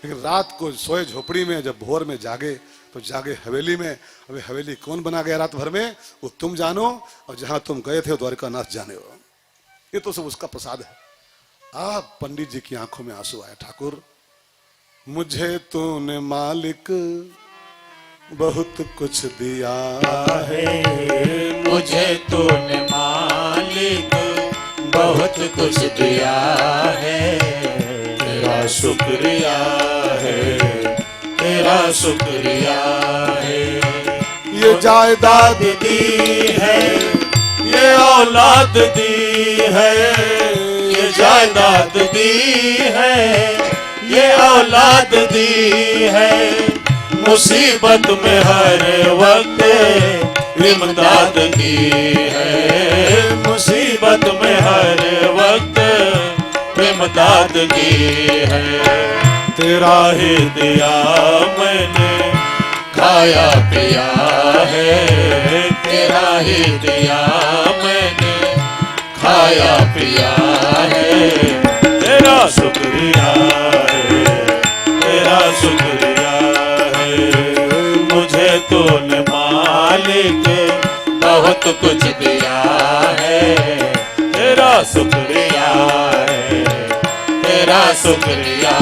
लेकिन रात को सोए झोपड़ी में, जब भोर में जागे तो जागे हवेली में। अबे हवेली कौन बना गया रात भर में, वो तुम जानो, और जहां तुम गए थे द्वारिका नाथ जाने हो। ये तो सब उसका प्रसाद है। आप पंडित जी की आंखों में आंसू आए, ठाकुर मुझे तूने मालिक बहुत कुछ दिया है, मुझे तूने मालिक बहुत कुछ दिया है, तेरा शुक्रिया है, तेरा शुक्रिया है। ये जायदाद दी है, ये औलाद दी है, ये जायदाद दी है, ये औलाद दी है। मुसीबत में हर वक्त इमदाद की है, मुसीबत में हर वक्त इमदाद की है। तेरा ही दिया मैंने खाया पिया है, तेरा ही दिया मैंने खाया पिया है। तेरा शुक्रिया है, तेरा शुक्रिया है। मुझे तूने मालिक बहुत कुछ दिया है, तेरा शुक्रिया है, तेरा शुक्रिया।